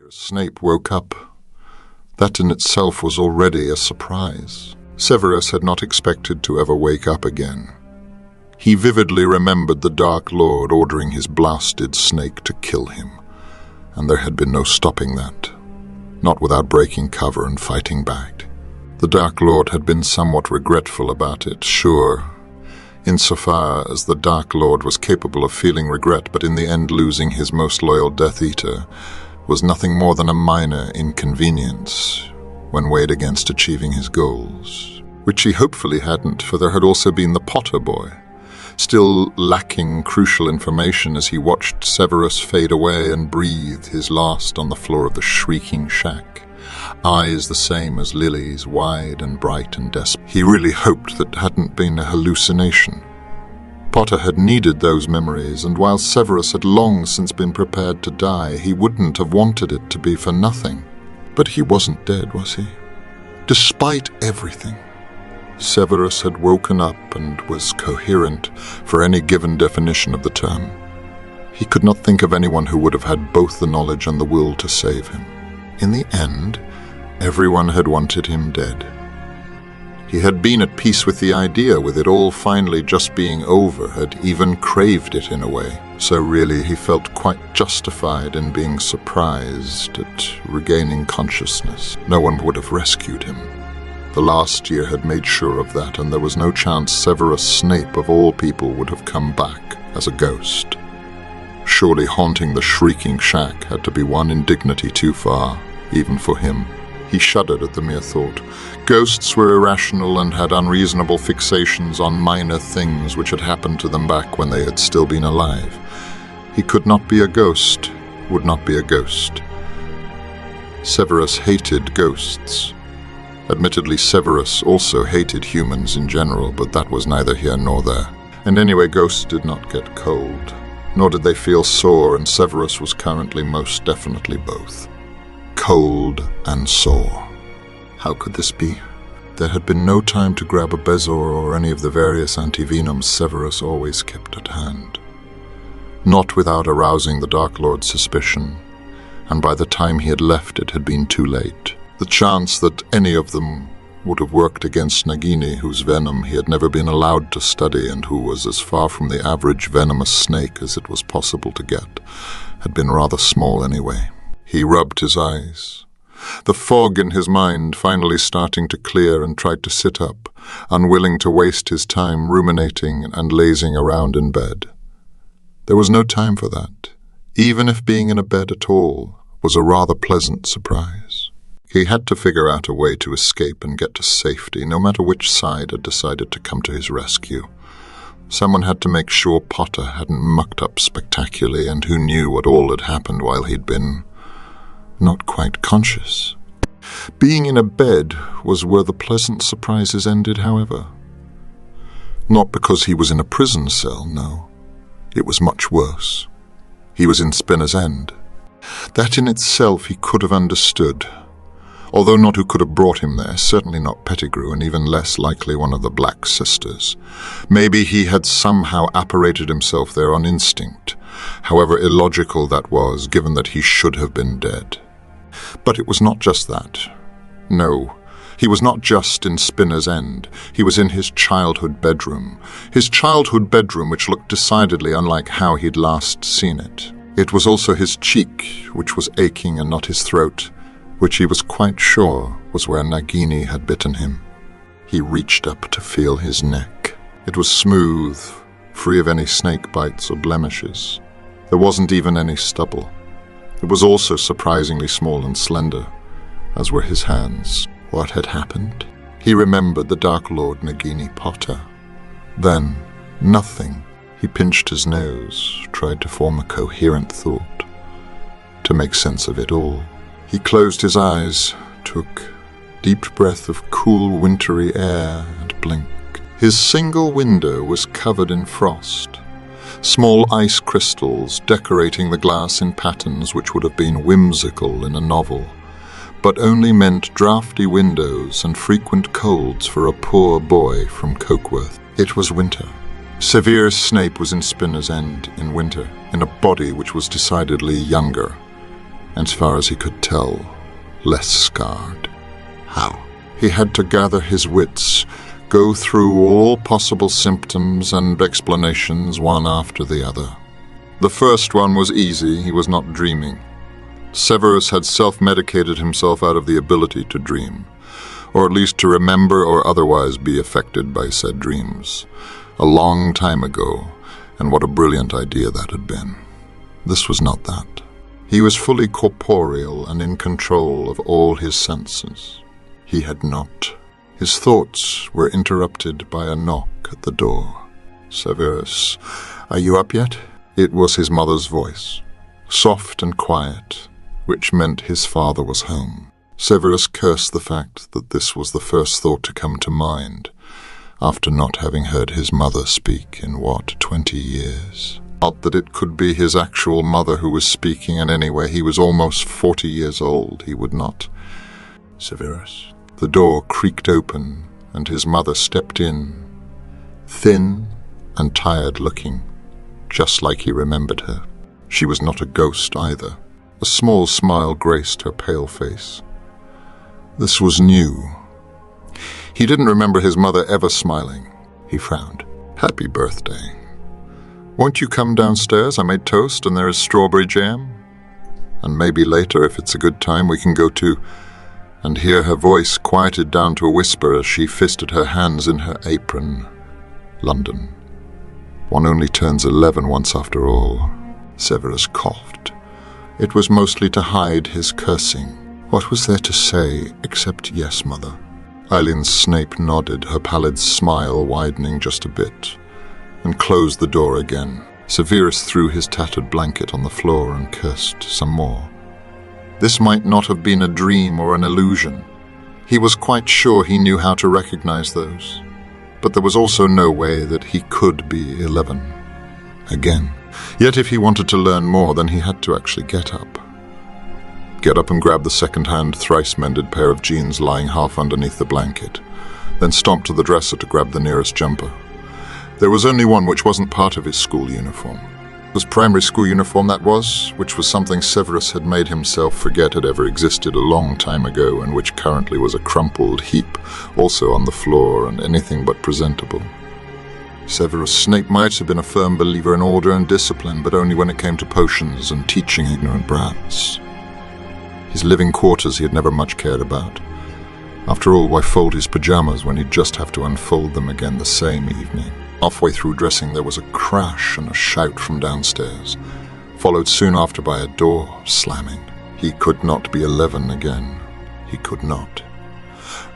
Severus Snape woke up. That in itself was already a surprise. Severus had not expected to ever wake up again. He vividly remembered the Dark Lord ordering his blasted snake to kill him, and there had been no stopping that, not without breaking cover and fighting back. The Dark Lord had been somewhat regretful about it, sure, insofar as the Dark Lord was capable of feeling regret, but in the end losing his most loyal Death Eater was nothing more than a minor inconvenience when weighed against achieving his goals, which he hopefully hadn't, for there had also been the Potter boy, still lacking crucial information as he watched Severus fade away and breathed his last on the floor of the shrieking shack. Eyes the same as Lily's, wide and bright and desperate. He really hoped that hadn't been a hallucination. Potter had needed those memories, and while Severus had long since been prepared to die, he wouldn't have wanted it to be for nothing. But he wasn't dead, was he? Despite everything, Severus had woken up and was coherent for any given definition of the term. He could not think of anyone who would have had both the knowledge and the will to save him. In the end, everyone had wanted him dead. He had been at peace with the idea, with it all finally just being over, had even craved it in a way. So really he felt quite justified in being surprised at regaining consciousness. No one would have rescued him. The last year had made sure of that, and there was no chance Severus Snape of all people would have come back as a ghost. Surely haunting the shrieking shack had to be one indignity too far, even for him. He shuddered at the mere thought. Ghosts were irrational and had unreasonable fixations on minor things which had happened to them back when they had still been alive. He could not be a ghost, would not be a ghost. Severus hated ghosts. Admittedly, Severus also hated humans in general, but that was neither here nor there. And anyway, ghosts did not get cold, nor did they feel sore, and Severus was currently most definitely both. Cold and sore. How could this be? There had been no time to grab a bezoar or any of the various antivenoms Severus always kept at hand. Not without arousing the Dark Lord's suspicion, and by the time he had left it had been too late. The chance that any of them would have worked against Nagini, whose venom he had never been allowed to study and who was as far from the average venomous snake as it was possible to get, had been rather small anyway. He rubbed his eyes, the fog in his mind finally starting to clear, and tried to sit up, unwilling to waste his time ruminating and lazing around in bed. There was no time for that, even if being in a bed at all was a rather pleasant surprise. He had to figure out a way to escape and get to safety, no matter which side had decided to come to his rescue. Someone had to make sure Potter hadn't mucked up spectacularly, and who knew what all had happened while he'd been not quite conscious. Being in a bed was where the pleasant surprises ended, however. Not because he was in a prison cell, no. It was much worse. He was in Spinner's End. That in itself he could have understood, although not who could have brought him there, certainly not Pettigrew, and even less likely one of the Black Sisters. Maybe he had somehow apparated himself there on instinct, however illogical that was, given that he should have been dead. But it was not just that. No, he was not just in Spinner's End. He was in his childhood bedroom. His childhood bedroom, which looked decidedly unlike how he'd last seen it. It was also his cheek, which was aching, and not his throat, which he was quite sure was where Nagini had bitten him. He reached up to feel his neck. It was smooth, free of any snake bites or blemishes. There wasn't even any stubble. It was also surprisingly small and slender, as were his hands. What had happened? He remembered the Dark Lord Nagini Potter. Then, nothing. He pinched his nose, tried to form a coherent thought, to make sense of it all. He closed his eyes, took a deep breath of cool, wintry air, and blinked. His single window was covered in frost. Small ice crystals decorating the glass in patterns which would have been whimsical in a novel, but only meant drafty windows and frequent colds for a poor boy from Cokeworth. It was winter. Severus Snape was in Spinner's End in winter, in a body which was decidedly younger, as far as he could tell, less scarred. How? He had to gather his wits, go through all possible symptoms and explanations one after the other. The first one was easy. He was not dreaming. Severus had self-medicated himself out of the ability to dream, or at least to remember or otherwise be affected by said dreams, a long time ago, and what a brilliant idea that had been. This was not that. He was fully corporeal and in control of all his senses. He had not. His thoughts were interrupted by a knock at the door. "Severus, are you up yet?" It was his mother's voice, soft and quiet, which meant his father was home. Severus cursed the fact that this was the first thought to come to mind, after not having heard his mother speak in, 20 years. Not that it could be his actual mother who was speaking, and anyway, he was almost 40 years old. He would not. "Severus." The door creaked open, and his mother stepped in, thin and tired-looking, just like he remembered her. She was not a ghost either. A small smile graced her pale face. This was new. He didn't remember his mother ever smiling. He frowned. "Happy birthday. Won't you come downstairs? I made toast and there is strawberry jam. And maybe later, if it's a good time, we can go to—" And here her voice quieted down to a whisper as she fisted her hands in her apron. "London. One only turns 11 once after all." Severus coughed. It was mostly to hide his cursing. What was there to say except "Yes, mother"? Eileen Snape nodded, her pallid smile widening just a bit, and closed the door again. Severus threw his tattered blanket on the floor and cursed some more. This might not have been a dream or an illusion. He was quite sure he knew how to recognize those. But there was also no way that he could be 11. Again. Yet if he wanted to learn more, then he had to actually get up. Get up and grab the second-hand, thrice-mended pair of jeans lying half underneath the blanket, then stomp to the dresser to grab the nearest jumper. There was only one which wasn't part of his school uniform. It was primary school uniform, that was, which was something Severus had made himself forget had ever existed a long time ago, and which currently was a crumpled heap, also on the floor and anything but presentable. Severus Snape might have been a firm believer in order and discipline, but only when it came to potions and teaching ignorant brats. His living quarters he had never much cared about. After all, why fold his pajamas when he'd just have to unfold them again the same evening? Halfway through dressing, there was a crash and a shout from downstairs, followed soon after by a door slamming. He could not be 11 again. He could not.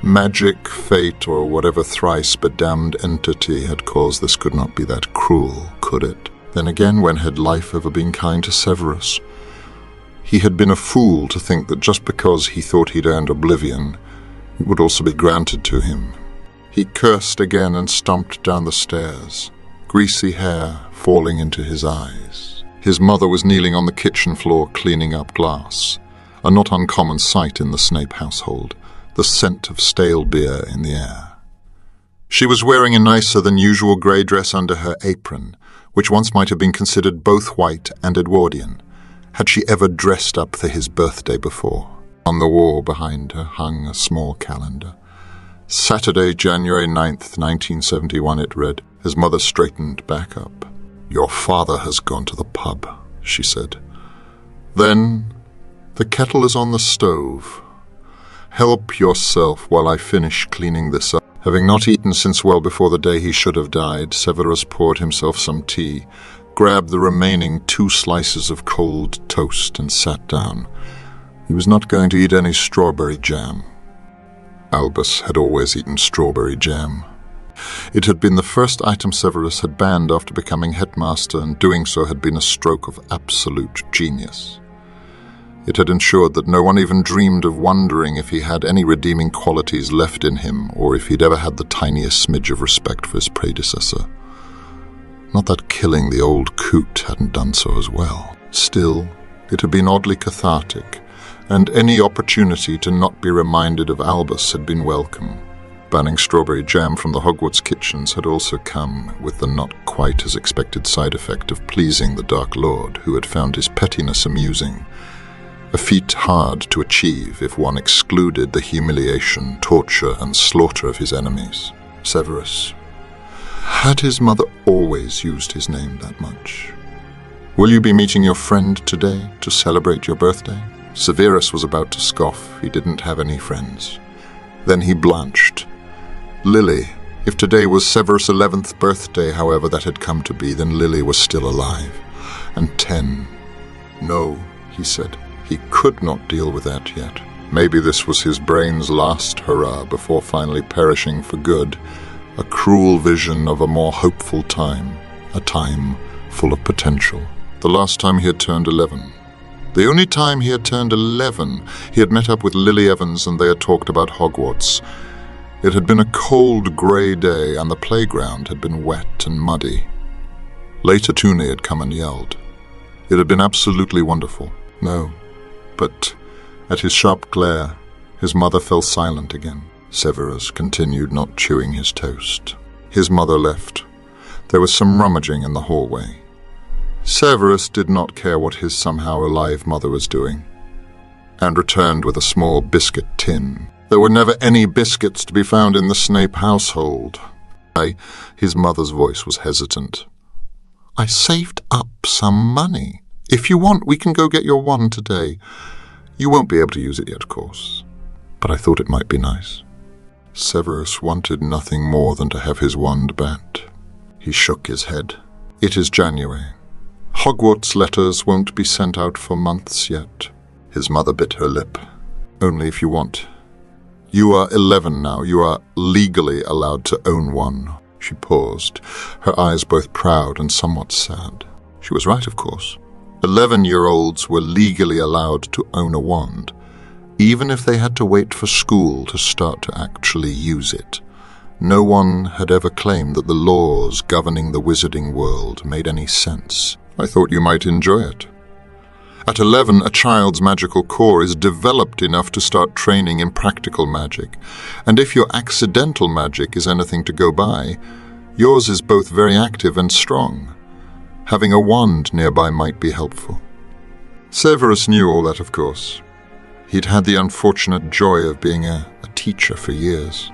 Magic, fate, or whatever thrice bedamned entity had caused this could not be that cruel, could it? Then again, when had life ever been kind to Severus? He had been a fool to think that just because he thought he'd earned oblivion, it would also be granted to him. He cursed again and stomped down the stairs, greasy hair falling into his eyes. His mother was kneeling on the kitchen floor cleaning up glass, a not uncommon sight in the Snape household, the scent of stale beer in the air. She was wearing a nicer-than-usual grey dress under her apron, which once might have been considered both white and Edwardian. Had she ever dressed up for his birthday before? On the wall behind her hung a small calendar. Saturday, January 9th, 1971, it read. His mother straightened back up. "Your father has gone to the pub," she said. Then, "The kettle is on the stove. Help yourself while I finish cleaning this up." Having not eaten since well before the day he should have died, Severus poured himself some tea, grabbed the remaining 2 slices of cold toast and sat down. He was not going to eat any strawberry jam. Albus had always eaten strawberry jam. It had been the first item Severus had banned after becoming headmaster, and doing so had been a stroke of absolute genius. It had ensured that no one even dreamed of wondering if he had any redeeming qualities left in him, or if he'd ever had the tiniest smidge of respect for his predecessor. Not that killing the old coot hadn't done so as well. Still, it had been oddly cathartic, and any opportunity to not be reminded of Albus had been welcome. Banning strawberry jam from the Hogwarts kitchens had also come with the not quite as expected side effect of pleasing the Dark Lord, who had found his pettiness amusing. a feat hard to achieve if one excluded the humiliation, torture, and slaughter of his enemies. Severus. Had his mother always used his name that much? Will you be meeting your friend today to celebrate your birthday? Severus was about to scoff. He didn't have any friends. Then he blanched. Lily. If today was Severus' 11th birthday, however that had come to be, then Lily was still alive. And 10. No, he said. He could not deal with that yet. Maybe this was his brain's last hurrah before finally perishing for good. A cruel vision of a more hopeful time. A time full of potential. The last time he had turned 11. The only time he had turned 11, he had met up with Lily Evans and they had talked about Hogwarts. It had been a cold, grey day and the playground had been wet and muddy. Later Tooney had come and yelled. It had been absolutely wonderful. No, but at his sharp glare, his mother fell silent again. Severus continued not chewing his toast. His mother left. There was some rummaging in the hallway. Severus did not care what his somehow alive mother was doing, and returned with a small biscuit tin. There were never any biscuits to be found in the Snape household. His mother's voice was hesitant. I saved up some money. If you want, we can go get your wand today. You won't be able to use it yet, of course, but I thought it might be nice. Severus wanted nothing more than to have his wand back. He shook his head. It is January. Hogwarts letters won't be sent out for months yet. His mother bit her lip. Only if you want. You are 11 now. You are legally allowed to own one. She paused, her eyes both proud and somewhat sad. She was right, of course. 11-year-olds were legally allowed to own a wand, even if they had to wait for school to start to actually use it. No one had ever claimed that the laws governing the wizarding world made any sense. I thought you might enjoy it. At 11, a child's magical core is developed enough to start training in practical magic, and if your accidental magic is anything to go by, yours is both very active and strong. Having a wand nearby might be helpful. Severus knew all that, of course. He'd had the unfortunate joy of being a teacher for years.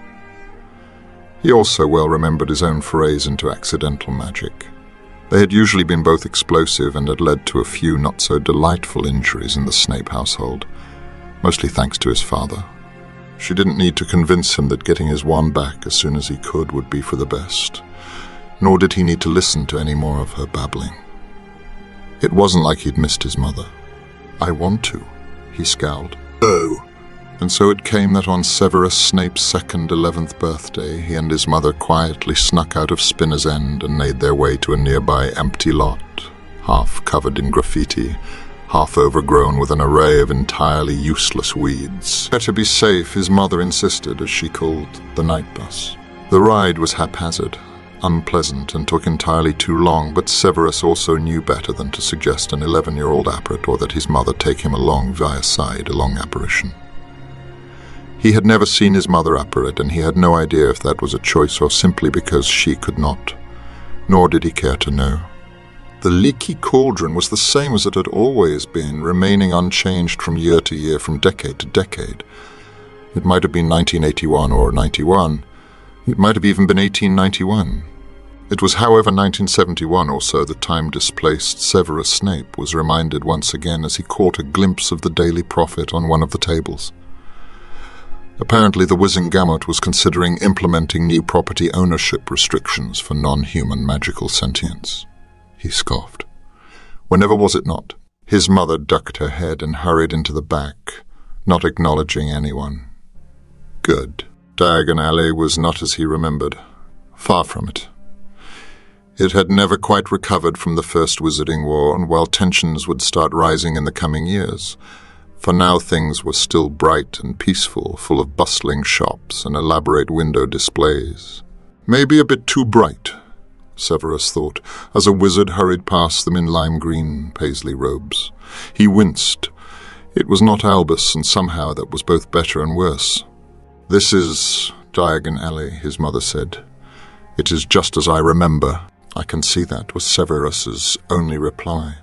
He also well remembered his own forays into accidental magic. They had usually been both explosive and had led to a few not-so-delightful injuries in the Snape household, mostly thanks to his father. She didn't need to convince him that getting his wand back as soon as he could would be for the best, nor did he need to listen to any more of her babbling. It wasn't like he'd missed his mother. I want to, he scowled. Oh. And so it came that on Severus Snape's second 11th birthday, he and his mother quietly snuck out of Spinner's End and made their way to a nearby empty lot, half covered in graffiti, half overgrown with an array of entirely useless weeds. Better be safe, his mother insisted, as she called the night bus. The ride was haphazard, unpleasant, and took entirely too long, but Severus also knew better than to suggest an 11-year-old apparition or that his mother take him along via side along apparition. He had never seen his mother apparate, and he had no idea if that was a choice or simply because she could not, nor did he care to know. The leaky cauldron was the same as it had always been, remaining unchanged from year to year, from decade to decade. It might have been 1981 or 91. It might have even been 1891. It was, however, 1971 or so that time-displaced Severus Snape was reminded once again as he caught a glimpse of the Daily Prophet on one of the tables. Apparently the Wizengamot was considering implementing new property ownership restrictions for non-human magical sentience. He scoffed. Whenever was it not? His mother ducked her head and hurried into the back, not acknowledging anyone. Good. Diagon Alley was not as he remembered. Far from it. It had never quite recovered from the First Wizarding War, and while tensions would start rising in the coming years, for now things were still bright and peaceful, full of bustling shops and elaborate window displays. Maybe a bit too bright, Severus thought, as a wizard hurried past them in lime-green paisley robes. He winced. It was not Albus, and somehow that was both better and worse. This is Diagon Alley, his mother said. It is just as I remember. I can see that, was Severus's only reply.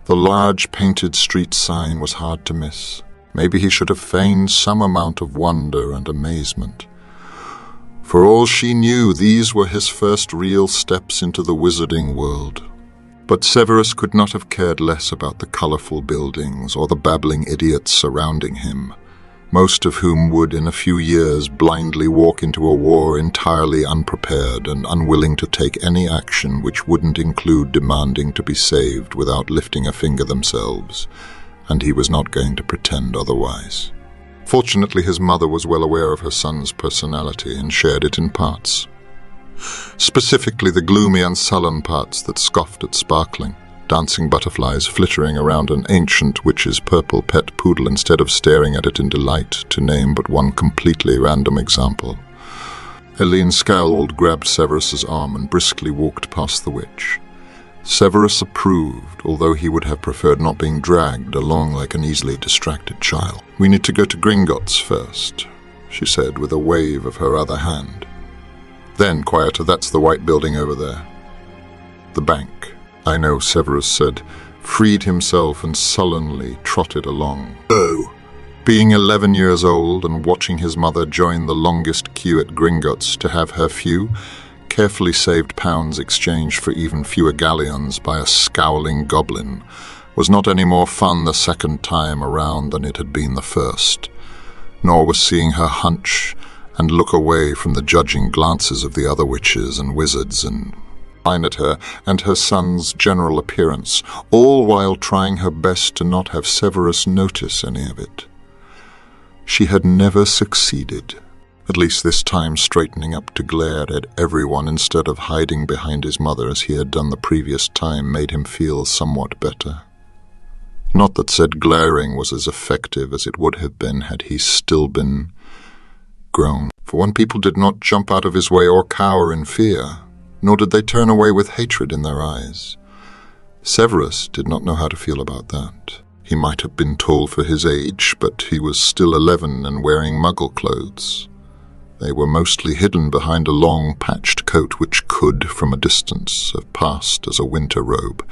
The large painted street sign was hard to miss. Maybe he should have feigned some amount of wonder and amazement. For all she knew, these were his first real steps into the wizarding world. But Severus could not have cared less about the colourful buildings or the babbling idiots surrounding him, most of whom would in a few years blindly walk into a war entirely unprepared and unwilling to take any action which wouldn't include demanding to be saved without lifting a finger themselves, and he was not going to pretend otherwise. Fortunately, his mother was well aware of her son's personality and shared it in parts. Specifically the gloomy and sullen parts that scoffed at sparkling, dancing butterflies flittering around an ancient witch's purple pet poodle instead of staring at it in delight, to name but one completely random example. Helene scowled, grabbed Severus's arm, and briskly walked past the witch. Severus approved, although he would have preferred not being dragged along like an easily distracted child. "We need to go to Gringotts first," she said with a wave of her other hand. Then, quieter, "That's the white building over there." "The bank." "I know," Severus said, freed himself and sullenly trotted along. "Oh." Being 11 years old and watching his mother join the longest queue at Gringotts to have her few carefully saved pounds exchanged for even fewer galleons by a scowling goblin was not any more fun the second time around than it had been the first, nor was seeing her hunch and look away from the judging glances of the other witches and wizards and whine at her and her son's general appearance, all while trying her best to not have Severus notice any of it. She had never succeeded, at least this time straightening up to glare at everyone instead of hiding behind his mother as he had done the previous time made him feel somewhat better. Not that said glaring was as effective as it would have been had he still been grown. For one, people did not jump out of his way or cower in fear, nor did they turn away with hatred in their eyes. Severus did not know how to feel about that. He might have been tall for his age, but he was still 11 and wearing muggle clothes. They were mostly hidden behind a long, patched coat which could, from a distance, have passed as a winter robe,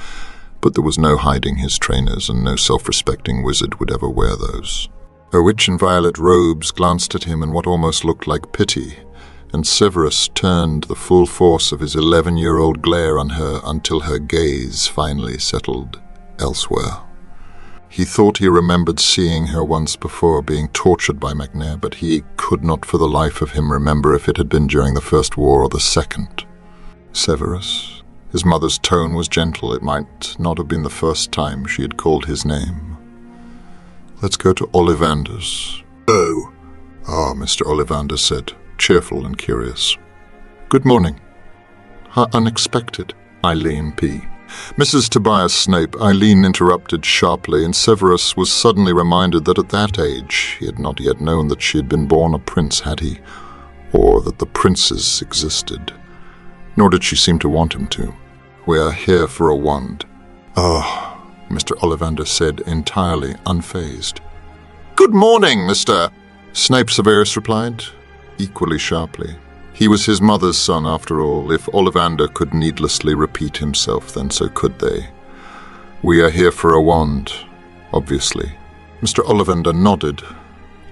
but there was no hiding his trainers, and no self-respecting wizard would ever wear those. Her witch in violet robes glanced at him in what almost looked like pity, and Severus turned the full force of his 11-year-old glare on her until her gaze finally settled elsewhere. He thought he remembered seeing her once before being tortured by McNair, but he could not for the life of him remember if it had been during the First War or the Second. "Severus." His mother's tone was gentle. It might not have been the first time she had called his name. "Let's go to Ollivander's." "Oh." "Ah," Mr. Ollivander said, cheerful and curious. "Good morning." "How unexpected." "Eileen P." "Mrs. Tobias Snape," Eileen interrupted sharply, and Severus was suddenly reminded that at that age he had not yet known that she had been born a prince, had he? Or that the princes existed. Nor did she seem to want him to. "We are here for a wand." "Oh," Mr. Ollivander said, entirely unfazed. "Good morning, Mr. Snape," Severus replied, equally sharply. He was his mother's son, after all. If Ollivander could needlessly repeat himself, then so could they. "We are here for a wand, obviously." Mr. Ollivander nodded,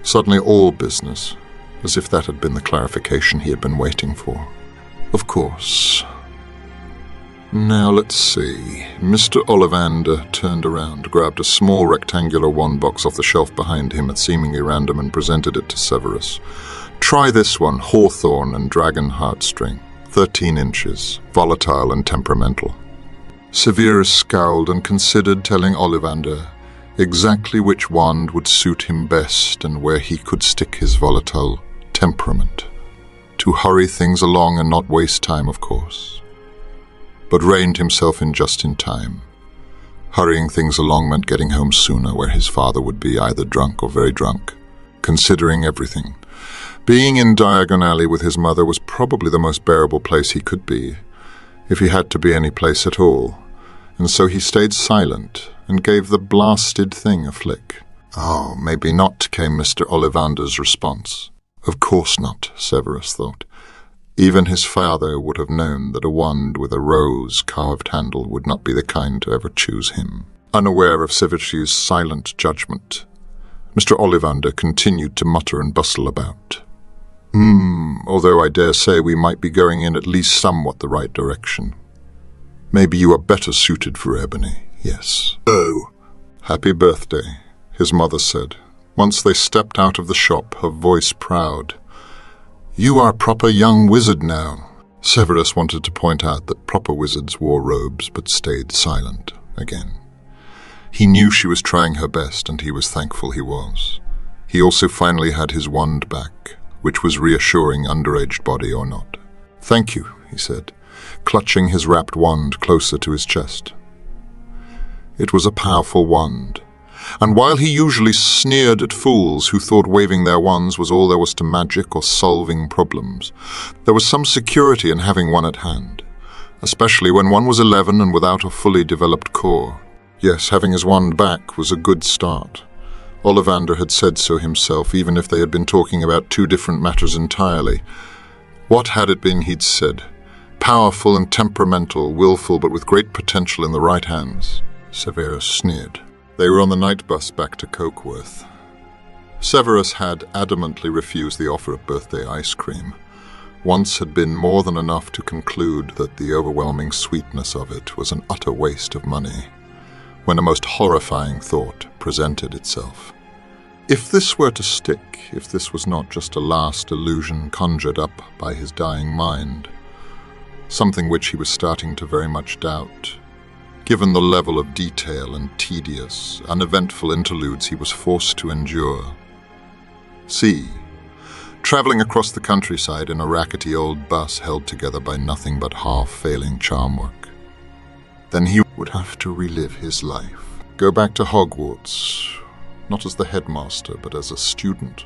suddenly all business, as if that had been the clarification he had been waiting for. "Of course. Now let's see." Mr. Ollivander turned around, grabbed a small rectangular wand box off the shelf behind him at seemingly random and presented it to Severus. "Try this one, hawthorn and dragon heartstring. 13 inches, volatile and temperamental." Severus scowled and considered telling Ollivander exactly which wand would suit him best and where he could stick his volatile temperament. To hurry things along and not waste time, of course. But reined himself in just in time. Hurrying things along meant getting home sooner, where his father would be either drunk or very drunk. Considering everything, being in Diagon Alley with his mother was probably the most bearable place he could be, if he had to be any place at all, and so he stayed silent and gave the blasted thing a flick. "Oh, maybe not," came Mr. Ollivander's response. Of course not, Severus thought. Even his father would have known that a wand with a rose-carved handle would not be the kind to ever choose him. Unaware of Severus's silent judgment, Mr. Ollivander continued to mutter and bustle about. Although I dare say we might be going in at least somewhat the right direction. Maybe you are better suited for ebony, yes. Oh, happy birthday, his mother said. Once they stepped out of the shop, her voice proud. You are a proper young wizard now. Severus wanted to point out that proper wizards wore robes but stayed silent again. He knew she was trying her best, and he was thankful he was. He also finally had his wand back, which was reassuring underaged body or not. Thank you, he said, clutching his wrapped wand closer to his chest. It was a powerful wand, and while he usually sneered at fools who thought waving their wands was all there was to magic or solving problems, there was some security in having one at hand, especially when one was 11 and without a fully developed core. Yes, having his wand back was a good start. Ollivander had said so himself, even if they had been talking about two different matters entirely. What had it been he'd said? Powerful and temperamental, willful, but with great potential in the right hands. Severus sneered. They were on the night bus back to Cokeworth. Severus had adamantly refused the offer of birthday ice cream. Once had been more than enough to conclude that the overwhelming sweetness of it was an utter waste of money, when a most horrifying thought presented itself. If this were to stick, if this was not just a last illusion conjured up by his dying mind, something which he was starting to very much doubt, given the level of detail and tedious, uneventful interludes he was forced to endure. See, traveling across the countryside in a rackety old bus held together by nothing but half-failing charm work. Then he would have to relive his life. Go back to Hogwarts, not as the headmaster, but as a student.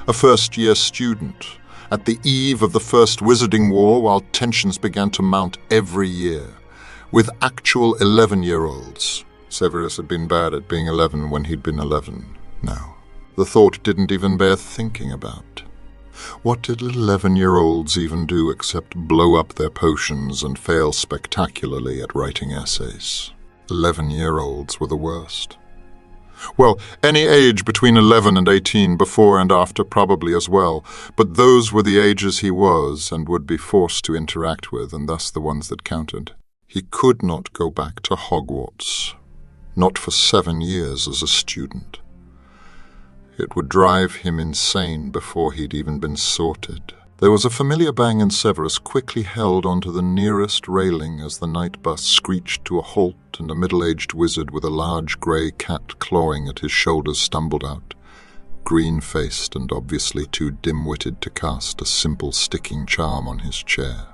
A first-year student, at the eve of the First Wizarding War, while tensions began to mount every year, with actual 11-year-olds. Severus had been bad at being 11 when he'd been 11. Now, the thought didn't even bear thinking about. What did 11-year-olds even do except blow up their potions and fail spectacularly at writing essays? 11-year-olds were the worst. Well, any age between 11 and 18, before and after probably as well, but those were the ages he was and would be forced to interact with, and thus the ones that counted. He could not go back to Hogwarts, not for 7 years as a student. It would drive him insane before he'd even been sorted. There was a familiar bang, and Severus quickly held onto the nearest railing as the night bus screeched to a halt and a middle-aged wizard with a large grey cat clawing at his shoulders stumbled out, green-faced and obviously too dim-witted to cast a simple sticking charm on his chair.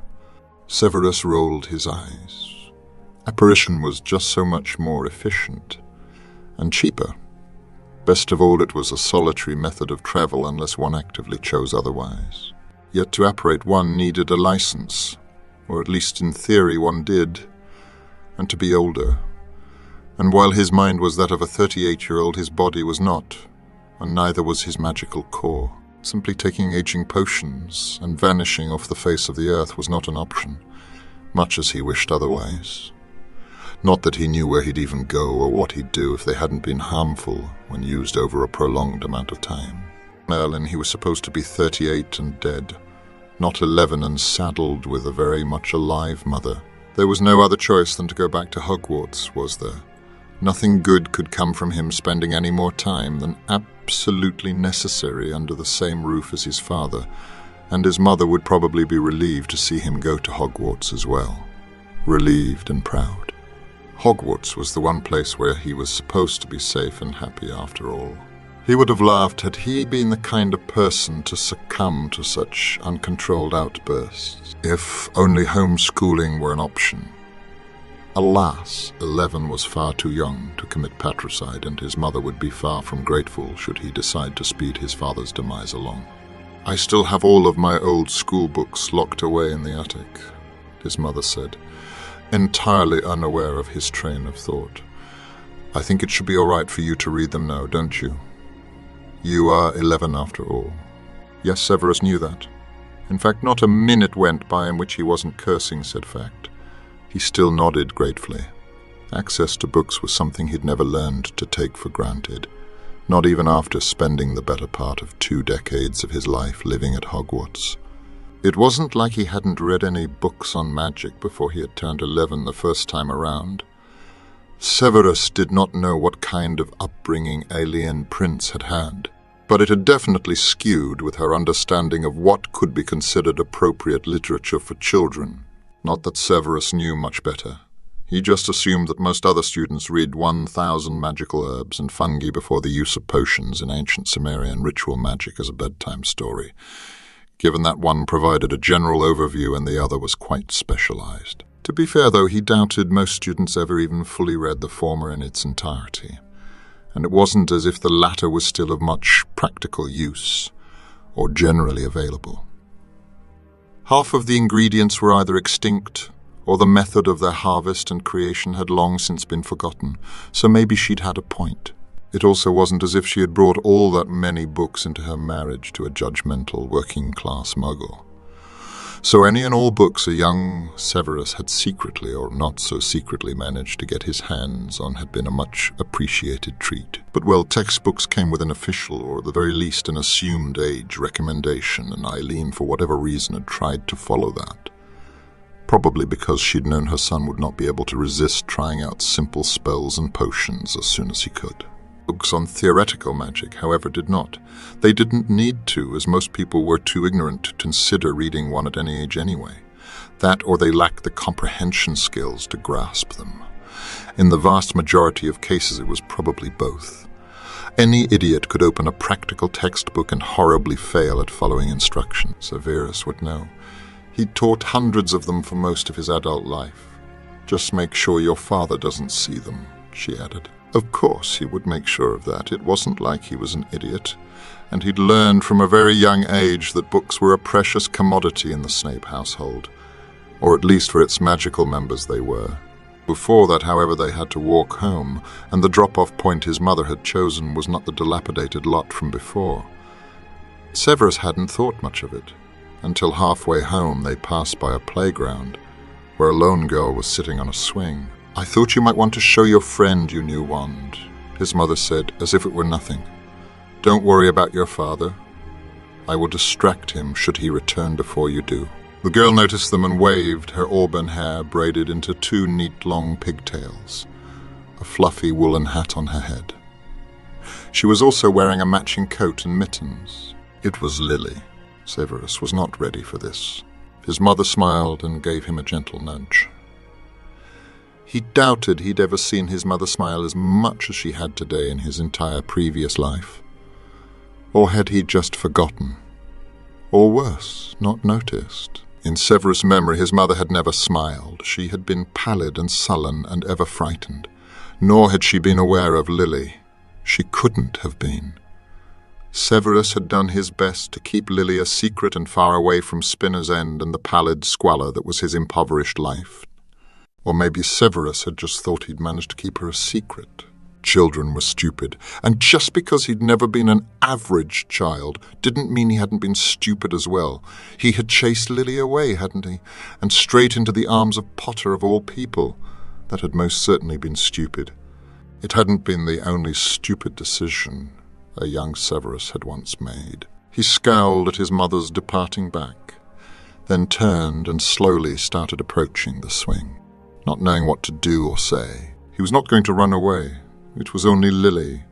Severus rolled his eyes. Apparition was just so much more efficient and cheaper. Best of all, it was a solitary method of travel unless one actively chose otherwise. Yet to operate one needed a license, or at least in theory one did, and to be older. And while his mind was that of a 38-year-old, his body was not, and neither was his magical core. Simply taking aging potions and vanishing off the face of the earth was not an option, much as he wished otherwise. Not that he knew where he'd even go or what he'd do if they hadn't been harmful when used over a prolonged amount of time. Merlin, he was supposed to be 38 and dead, not 11 and saddled with a very much alive mother. There was no other choice than to go back to Hogwarts, was there? Nothing good could come from him spending any more time than absolutely necessary under the same roof as his father, and his mother would probably be relieved to see him go to Hogwarts as well. Relieved and proud. Hogwarts was the one place where he was supposed to be safe and happy after all. He would have laughed had he been the kind of person to succumb to such uncontrolled outbursts, if only homeschooling were an option. Alas, 11 was far too young to commit patricide, and his mother would be far from grateful should he decide to speed his father's demise along. I still have all of my old school books locked away in the attic, his mother said, entirely unaware of his train of thought. I think it should be all right for you to read them now, don't you? You are 11 after all. Yes, Severus knew that. In fact, not a minute went by in which he wasn't cursing said fact. He still nodded gratefully. Access to books was something he'd never learned to take for granted, not even after spending the better part of 2 decades of his life living at Hogwarts. It wasn't like he hadn't read any books on magic before he had turned 11 the first time around. Severus did not know what kind of upbringing Alien Prince had had, but it had definitely skewed with her understanding of what could be considered appropriate literature for children. Not that Severus knew much better. He just assumed that most other students read 1,000 magical herbs and fungi before the use of potions in ancient Sumerian ritual magic as a bedtime story, given that one provided a general overview and the other was quite specialized. To be fair, though, he doubted most students ever even fully read the former in its entirety, and it wasn't as if the latter was still of much practical use or generally available. Half of the ingredients were either extinct or the method of their harvest and creation had long since been forgotten, so maybe she'd had a point. It also wasn't as if she had brought all that many books into her marriage to a judgmental working-class muggle. So any and all books a young Severus had secretly or not so secretly managed to get his hands on had been a much appreciated treat. But well, textbooks came with an official or at the very least an assumed age recommendation, and Eileen for whatever reason had tried to follow that. Probably because she'd known her son would not be able to resist trying out simple spells and potions as soon as he could. Books on theoretical magic, however, did not. They didn't need to, as most people were too ignorant to consider reading one at any age anyway. That or they lacked the comprehension skills to grasp them. In the vast majority of cases, it was probably both. Any idiot could open a practical textbook and horribly fail at following instructions. Severus would know. He'd taught hundreds of them for most of his adult life. Just make sure your father doesn't see them, she added. Of course he would make sure of that. It wasn't like he was an idiot, and he'd learned from a very young age that books were a precious commodity in the Snape household, or at least for its magical members they were. Before that, however, they had to walk home, and the drop-off point his mother had chosen was not the dilapidated lot from before. Severus hadn't thought much of it, until halfway home they passed by a playground, where a lone girl was sitting on a swing. "I thought you might want to show your friend your new wand," his mother said, as if it were nothing. "Don't worry about your father. I will distract him should he return before you do." The girl noticed them and waved, her auburn hair braided into 2 neat long pigtails, a fluffy woolen hat on her head. She was also wearing a matching coat and mittens. It was Lily. Severus was not ready for this. His mother smiled and gave him a gentle nudge. He doubted he'd ever seen his mother smile as much as she had today in his entire previous life. Or had he just forgotten? Or worse, not noticed? In Severus' memory, his mother had never smiled. She had been pallid and sullen and ever frightened. Nor had she been aware of Lily. She couldn't have been. Severus had done his best to keep Lily a secret and far away from Spinner's End and the pallid squalor that was his impoverished life. Or maybe Severus had just thought he'd managed to keep her a secret. Children were stupid, and just because he'd never been an average child didn't mean he hadn't been stupid as well. He had chased Lily away, hadn't he? And straight into the arms of Potter of all people. That had most certainly been stupid. It hadn't been the only stupid decision a young Severus had once made. He scowled at his mother's departing back, then turned and slowly started approaching the swing. Not knowing what to do or say, he was not going to run away. It was only Lily,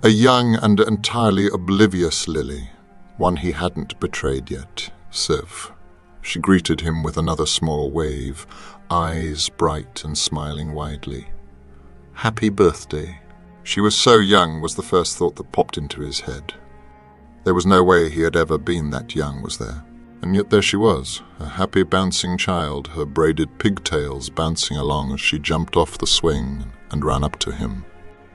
a young and entirely oblivious Lily, one he hadn't betrayed yet, Siv. She greeted him with another small wave, eyes bright and smiling widely. "Happy birthday." She was so young was the first thought that popped into his head. There was no way he had ever been that young, was there? And yet there she was, a happy bouncing child, her braided pigtails bouncing along as she jumped off the swing and ran up to him.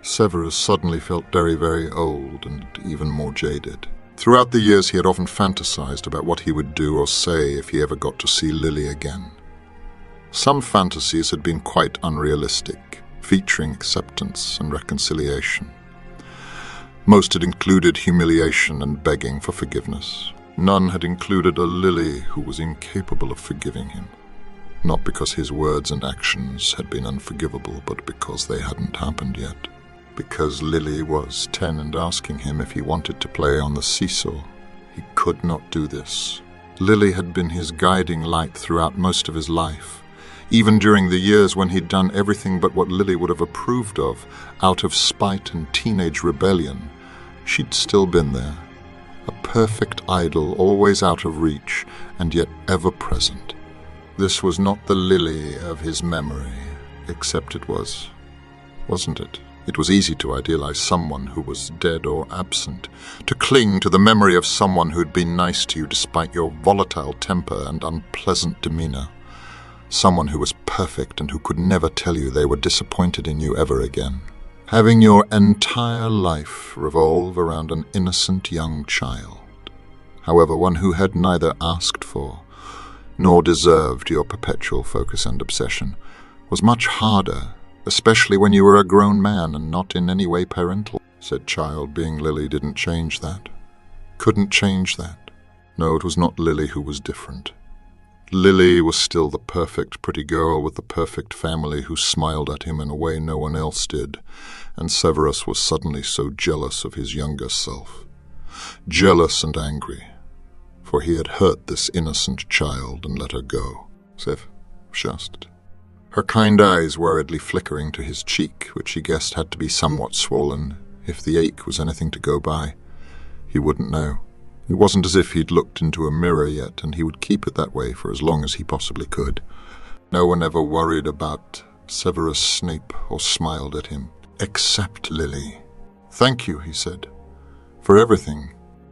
Severus suddenly felt very, very old and even more jaded. Throughout the years he had often fantasized about what he would do or say if he ever got to see Lily again. Some fantasies had been quite unrealistic, featuring acceptance and reconciliation. Most had included humiliation and begging for forgiveness. None had included a Lily who was incapable of forgiving him. not because his words and actions had been unforgivable, but because they hadn't happened yet. Because Lily was 10 and asking him if he wanted to play on the seesaw. He could not do this. Lily had been his guiding light throughout most of his life, even during the years when he'd done everything but what Lily would have approved of, out of spite and teenage rebellion. She'd still been there, a perfect idol, always out of reach, and yet ever present. This was not the Lily of his memory, except it was, wasn't it? It was easy to idealize someone who was dead or absent, to cling to the memory of someone who'd been nice to you despite your volatile temper and unpleasant demeanor. Someone who was perfect and who could never tell you they were disappointed in you ever again. Having your entire life revolve around an innocent young child. However, one who had neither asked for nor deserved your perpetual focus and obsession, was much harder, especially when you were a grown man and not in any way parental. Said child being Lily didn't change that. Couldn't change that. No, it was not Lily who was different. Lily was still the perfect pretty girl with the perfect family who smiled at him in a way no one else did, and Severus was suddenly so jealous of his younger self. Jealous and angry, for he had hurt this innocent child and let her go. Sev, just. Her kind eyes worriedly flickering to his cheek, which he guessed had to be somewhat swollen, if the ache was anything to go by. He wouldn't know. It wasn't as if he'd looked into a mirror yet, and he would keep it that way for as long as he possibly could. No one ever worried about Severus Snape or smiled at him, except Lily. "Thank you," he said, "for everything,"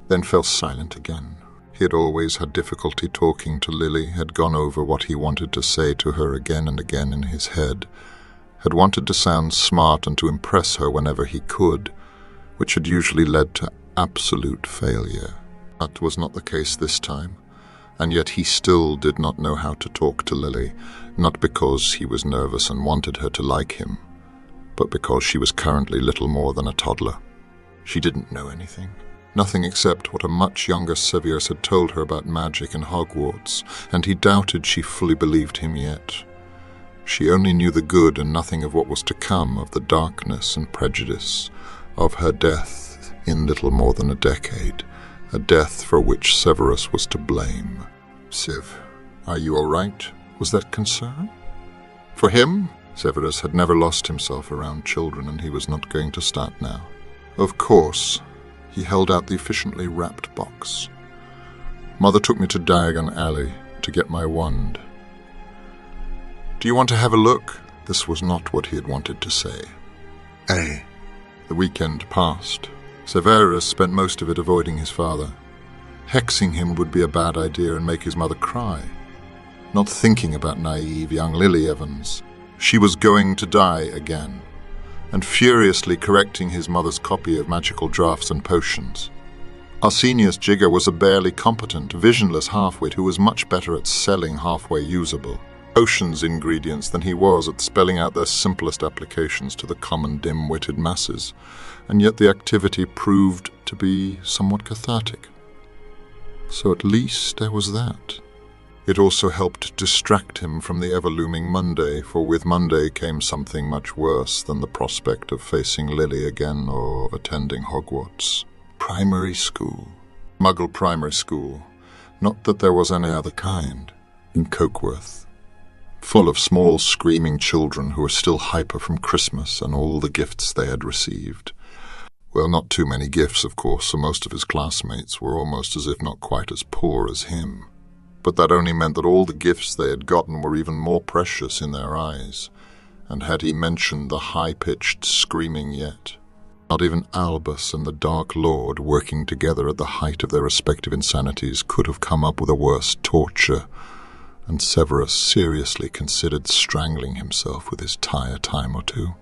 then fell silent again. He had always had difficulty talking to Lily, had gone over what he wanted to say to her again and again in his head, had wanted to sound smart and to impress her whenever he could, which had usually led to absolute failure. That was not the case this time, and yet he still did not know how to talk to Lily, not because he was nervous and wanted her to like him, but because she was currently little more than a toddler. She didn't know anything. Nothing except what a much younger Severus had told her about magic and Hogwarts, and he doubted she fully believed him yet. She only knew the good and nothing of what was to come, of the darkness and prejudice, of her death in little more than a decade, a death for which Severus was to blame. "Siv, are you all right?" Was that concern? For him, Severus had never lost himself around children, and he was not going to start now. Of course. He held out the efficiently wrapped box. "Mother took me to Diagon Alley to get my wand. Do you want to have a look?" This was not what he had wanted to say. The weekend passed. Severus spent most of it avoiding his father. Hexing him would be a bad idea and make his mother cry. Not thinking about naive young Lily Evans. She was going to die again, and furiously correcting his mother's copy of magical drafts and potions. Arsenius Jigger was a barely competent, visionless halfwit who was much better at selling halfway usable potions ingredients than he was at spelling out their simplest applications to the common dim-witted masses, and yet the activity proved to be somewhat cathartic. So at least there was that. It also helped distract him from the ever-looming Monday, for with Monday came something much worse than the prospect of facing Lily again or of attending Hogwarts. Primary school. Muggle primary school. Not that there was any other kind. In Cokeworth. Full of small, screaming children who were still hyper from Christmas and all the gifts they had received. Well, not too many gifts, of course, so most of his classmates were almost as if not quite as poor as him. But that only meant that all the gifts they had gotten were even more precious in their eyes, and had he mentioned the high-pitched screaming yet? Not even Albus and the Dark Lord, working together at the height of their respective insanities, could have come up with a worse torture, and Severus seriously considered strangling himself with his tie a time or two.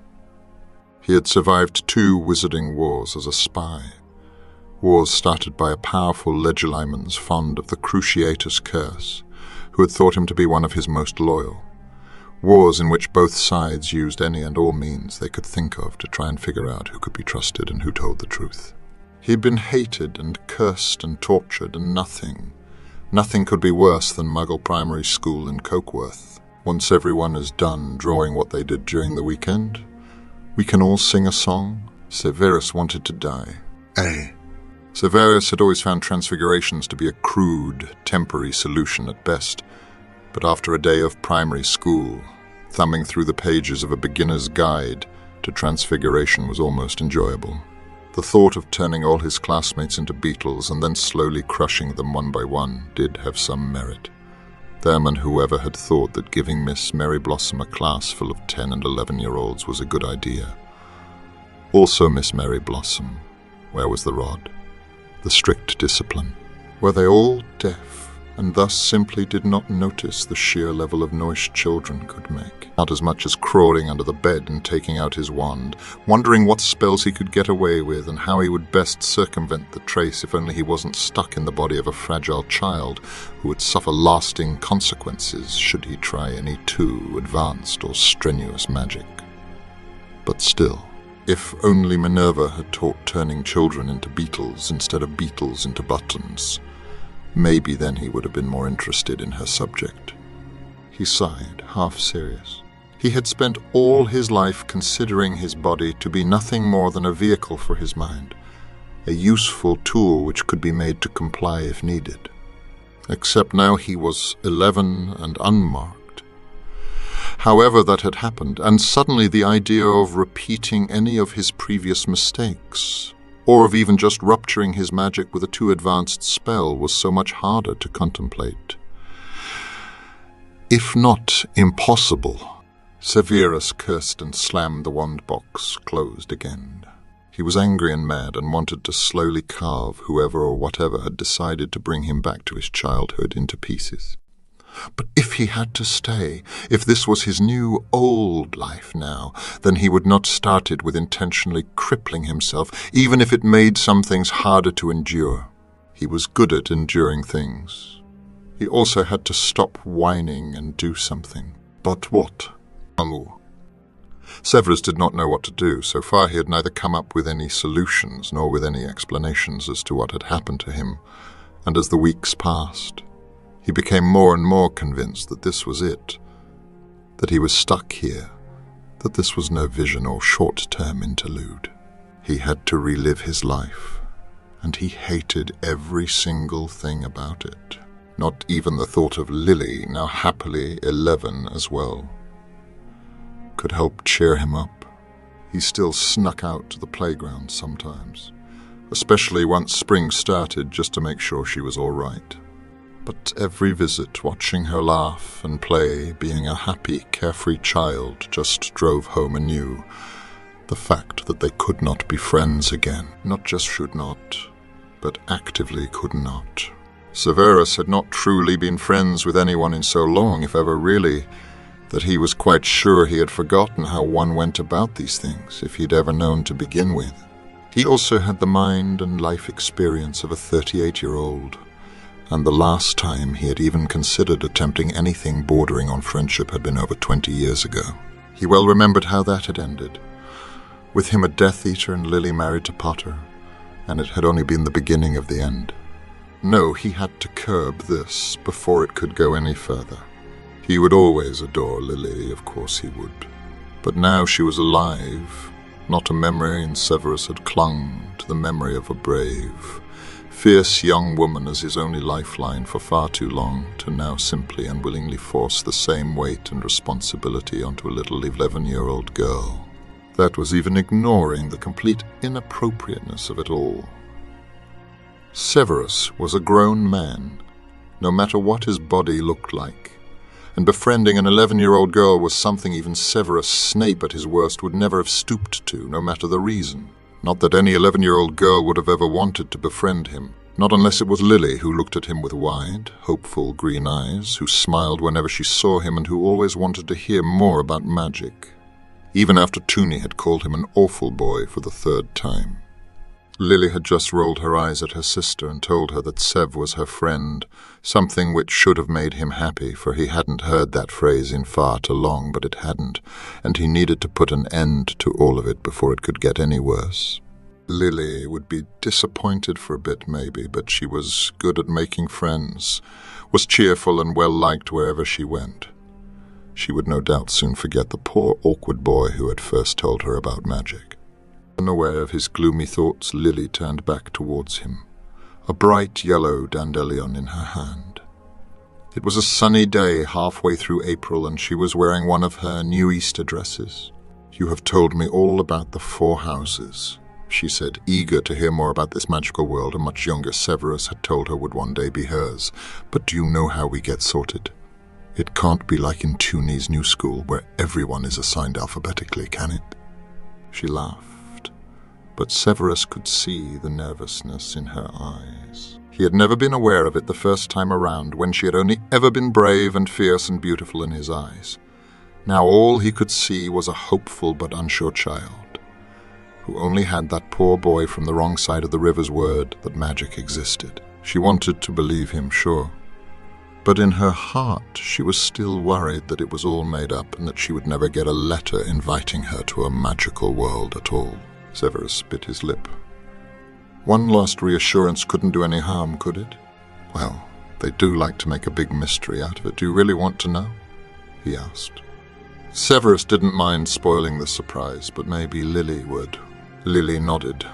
He had survived 2 wizarding wars as a spy. Wars started by a powerful Legilimens fond of the Cruciatus curse, who had thought him to be one of his most loyal. Wars in which both sides used any and all means they could think of to try and figure out who could be trusted and who told the truth. He had been hated and cursed and tortured, and nothing could be worse than Muggle primary school in Cokeworth. Once everyone is done drawing what they did during the weekend, we can all sing a song. Severus wanted to die. Severus had always found transfigurations to be a crude, temporary solution at best, but after a day of primary school, thumbing through the pages of a beginner's guide to transfiguration was almost enjoyable. The thought of turning all his classmates into beetles and then slowly crushing them one by one did have some merit. Them and whoever had thought that giving Miss Mary Blossom a class full of 10 and 11-year-olds was a good idea. Also Miss Mary Blossom, where was the rod? The strict discipline. Were they all deaf, and thus simply did not notice the sheer level of noise children could make? Not as much as crawling under the bed and taking out his wand, wondering what spells he could get away with and how he would best circumvent the trace if only he wasn't stuck in the body of a fragile child who would suffer lasting consequences should he try any too advanced or strenuous magic. But still, if only Minerva had taught turning children into beetles instead of beetles into buttons, maybe then he would have been more interested in her subject. He sighed, half serious. He had spent all his life considering his body to be nothing more than a vehicle for his mind, a useful tool which could be made to comply if needed. Except now he was 11 and unmarked. However that had happened, and suddenly the idea of repeating any of his previous mistakes, or of even just rupturing his magic with a too advanced spell, was so much harder to contemplate. If not impossible. Severus cursed and slammed the wand box closed again. He was angry and mad and wanted to slowly carve whoever or whatever had decided to bring him back to his childhood into pieces. But if he had to stay, if this was his new old life now, then he would not start it with intentionally crippling himself, even if it made some things harder to endure. He was good at enduring things. He also had to stop whining and do something. But what? Severus did not know what to do. So far he had neither come up with any solutions nor with any explanations as to what had happened to him, and as the weeks passed, he became more and more convinced that this was it, that he was stuck here, that this was no vision or short-term interlude. He had to relive his life, and he hated every single thing about it. Not even the thought of Lily, now happily 11 as well, could help cheer him up. He still snuck out to the playground sometimes, especially once spring started, just to make sure she was all right. But every visit, watching her laugh and play, being a happy, carefree child, just drove home anew the fact that they could not be friends again. Not just should not, but actively could not. Severus had not truly been friends with anyone in so long, if ever really, that he was quite sure he had forgotten how one went about these things, if he'd ever known to begin with. He also had the mind and life experience of a 38-year-old, and the last time he had even considered attempting anything bordering on friendship had been over 20 years ago. He well remembered how that had ended, with him a Death Eater and Lily married to Potter, and it had only been the beginning of the end. No, he had to curb this before it could go any further. He would always adore Lily, of course he would, but now she was alive, not a memory, and Severus had clung to the memory of a brave, fierce young woman as his only lifeline for far too long, to now simply and willingly force the same weight and responsibility onto a little 11-year-old girl. That was even ignoring the complete inappropriateness of it all. Severus was a grown man, no matter what his body looked like, and befriending an 11-year-old girl was something even Severus Snape at his worst would never have stooped to, no matter the reason. Not that any 11-year-old girl would have ever wanted to befriend him, not unless it was Lily, who looked at him with wide, hopeful green eyes, who smiled whenever she saw him and who always wanted to hear more about magic, even after Tooney had called him an awful boy for the 3rd time. Lily had just rolled her eyes at her sister and told her that Sev was her friend, something which should have made him happy, for he hadn't heard that phrase in far too long, but it hadn't, and he needed to put an end to all of it before it could get any worse. Lily would be disappointed for a bit maybe, but she was good at making friends, was cheerful and well-liked wherever she went. She would no doubt soon forget the poor, awkward boy who had first told her about magic. Unaware of his gloomy thoughts, Lily turned back towards him, a bright yellow dandelion in her hand. It was a sunny day halfway through April, and she was wearing one of her new Easter dresses. "You have told me all about the 4 houses," she said, eager to hear more about this magical world a much younger Severus had told her would one day be hers. "But do you know how we get sorted? It can't be like in Tooney's new school, where everyone is assigned alphabetically, can it?" She laughed, but Severus could see the nervousness in her eyes. He had never been aware of it the first time around, when she had only ever been brave and fierce and beautiful in his eyes. Now all he could see was a hopeful but unsure child, who only had that poor boy from the wrong side of the river's word that magic existed. She wanted to believe him, sure. But in her heart, she was still worried that it was all made up and that she would never get a letter inviting her to a magical world at all. Severus bit his lip. One last reassurance couldn't do any harm, could it? "Well, they do like to make a big mystery out of it. Do you really want to know?" he asked. Severus didn't mind spoiling the surprise, but maybe Lily would. Lily nodded,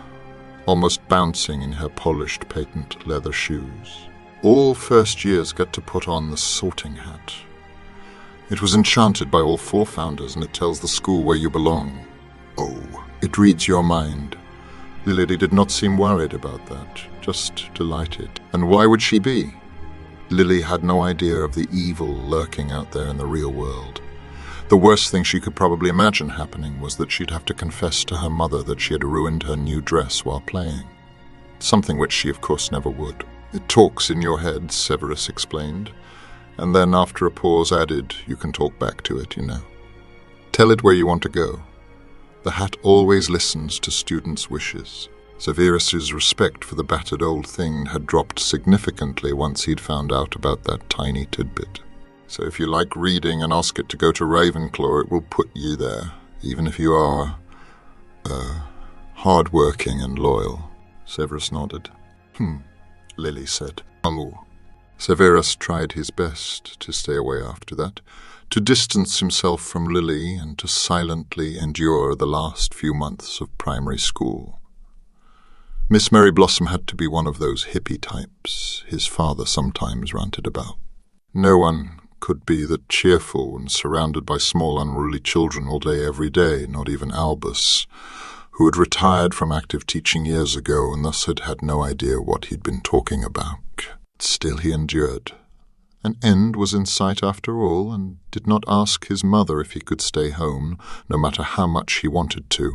almost bouncing in her polished patent leather shoes. All first years get to put on the sorting hat. It was enchanted by all 4 founders, and it tells the school where you belong. Oh, it reads your mind. Lily did not seem worried about that, just delighted. And why would she be? Lily had no idea of the evil lurking out there in the real world. The worst thing she could probably imagine happening was that she'd have to confess to her mother that she had ruined her new dress while playing. Something which she, of course, never would. "It talks in your head," Severus explained, and then after a pause added, "You can talk back to it, you know. Tell it where you want to go. The hat always listens to students' wishes." Severus's respect for the battered old thing had dropped significantly once he'd found out about that tiny tidbit. "So if you like reading and ask it to go to Ravenclaw, it will put you there, even if you are, hard-working and loyal." Severus nodded. Lily said. Severus tried his best to stay away after that, to distance himself from Lily and to silently endure the last few months of primary school. Miss Mary Blossom had to be one of those hippie types his father sometimes ranted about. No one could be that cheerful and surrounded by small unruly children all day every day, not even Albus, who had retired from active teaching years ago and thus had had no idea what he'd been talking about. Still he endured. An end was in sight after all, and did not ask his mother if he could stay home, no matter how much he wanted to.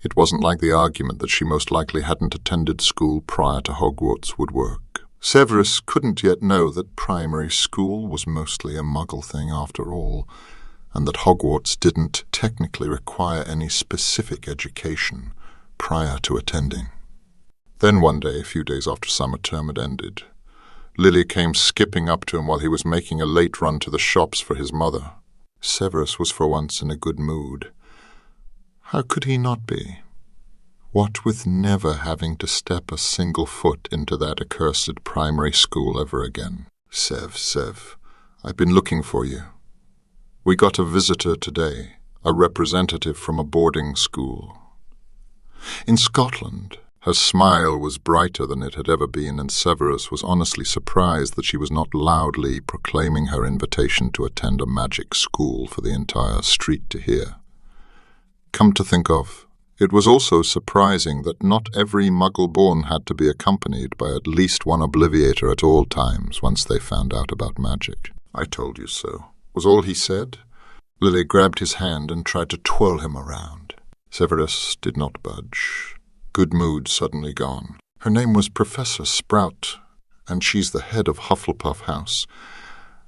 It wasn't like the argument that she most likely hadn't attended school prior to Hogwarts would work. Severus couldn't yet know that primary school was mostly a Muggle thing after all, and that Hogwarts didn't technically require any specific education prior to attending. Then one day, a few days after summer term had ended, Lily came skipping up to him while he was making a late run to the shops for his mother. Severus was for once in a good mood. How could he not be? What with never having to step a single foot into that accursed primary school ever again. Sev, I've been looking for you. We got a visitor today, a representative from a boarding school. In Scotland. Her smile was brighter than it had ever been, and Severus was honestly surprised that she was not loudly proclaiming her invitation to attend a magic school for the entire street to hear. Come to think of, it was also surprising that not every Muggle-born had to be accompanied by at least one Obliviator at all times once they found out about magic. "I told you so," was all he said. Lily grabbed his hand and tried to twirl him around. Severus did not budge. Good mood suddenly gone. Her name was Professor Sprout, and she's the head of Hufflepuff House.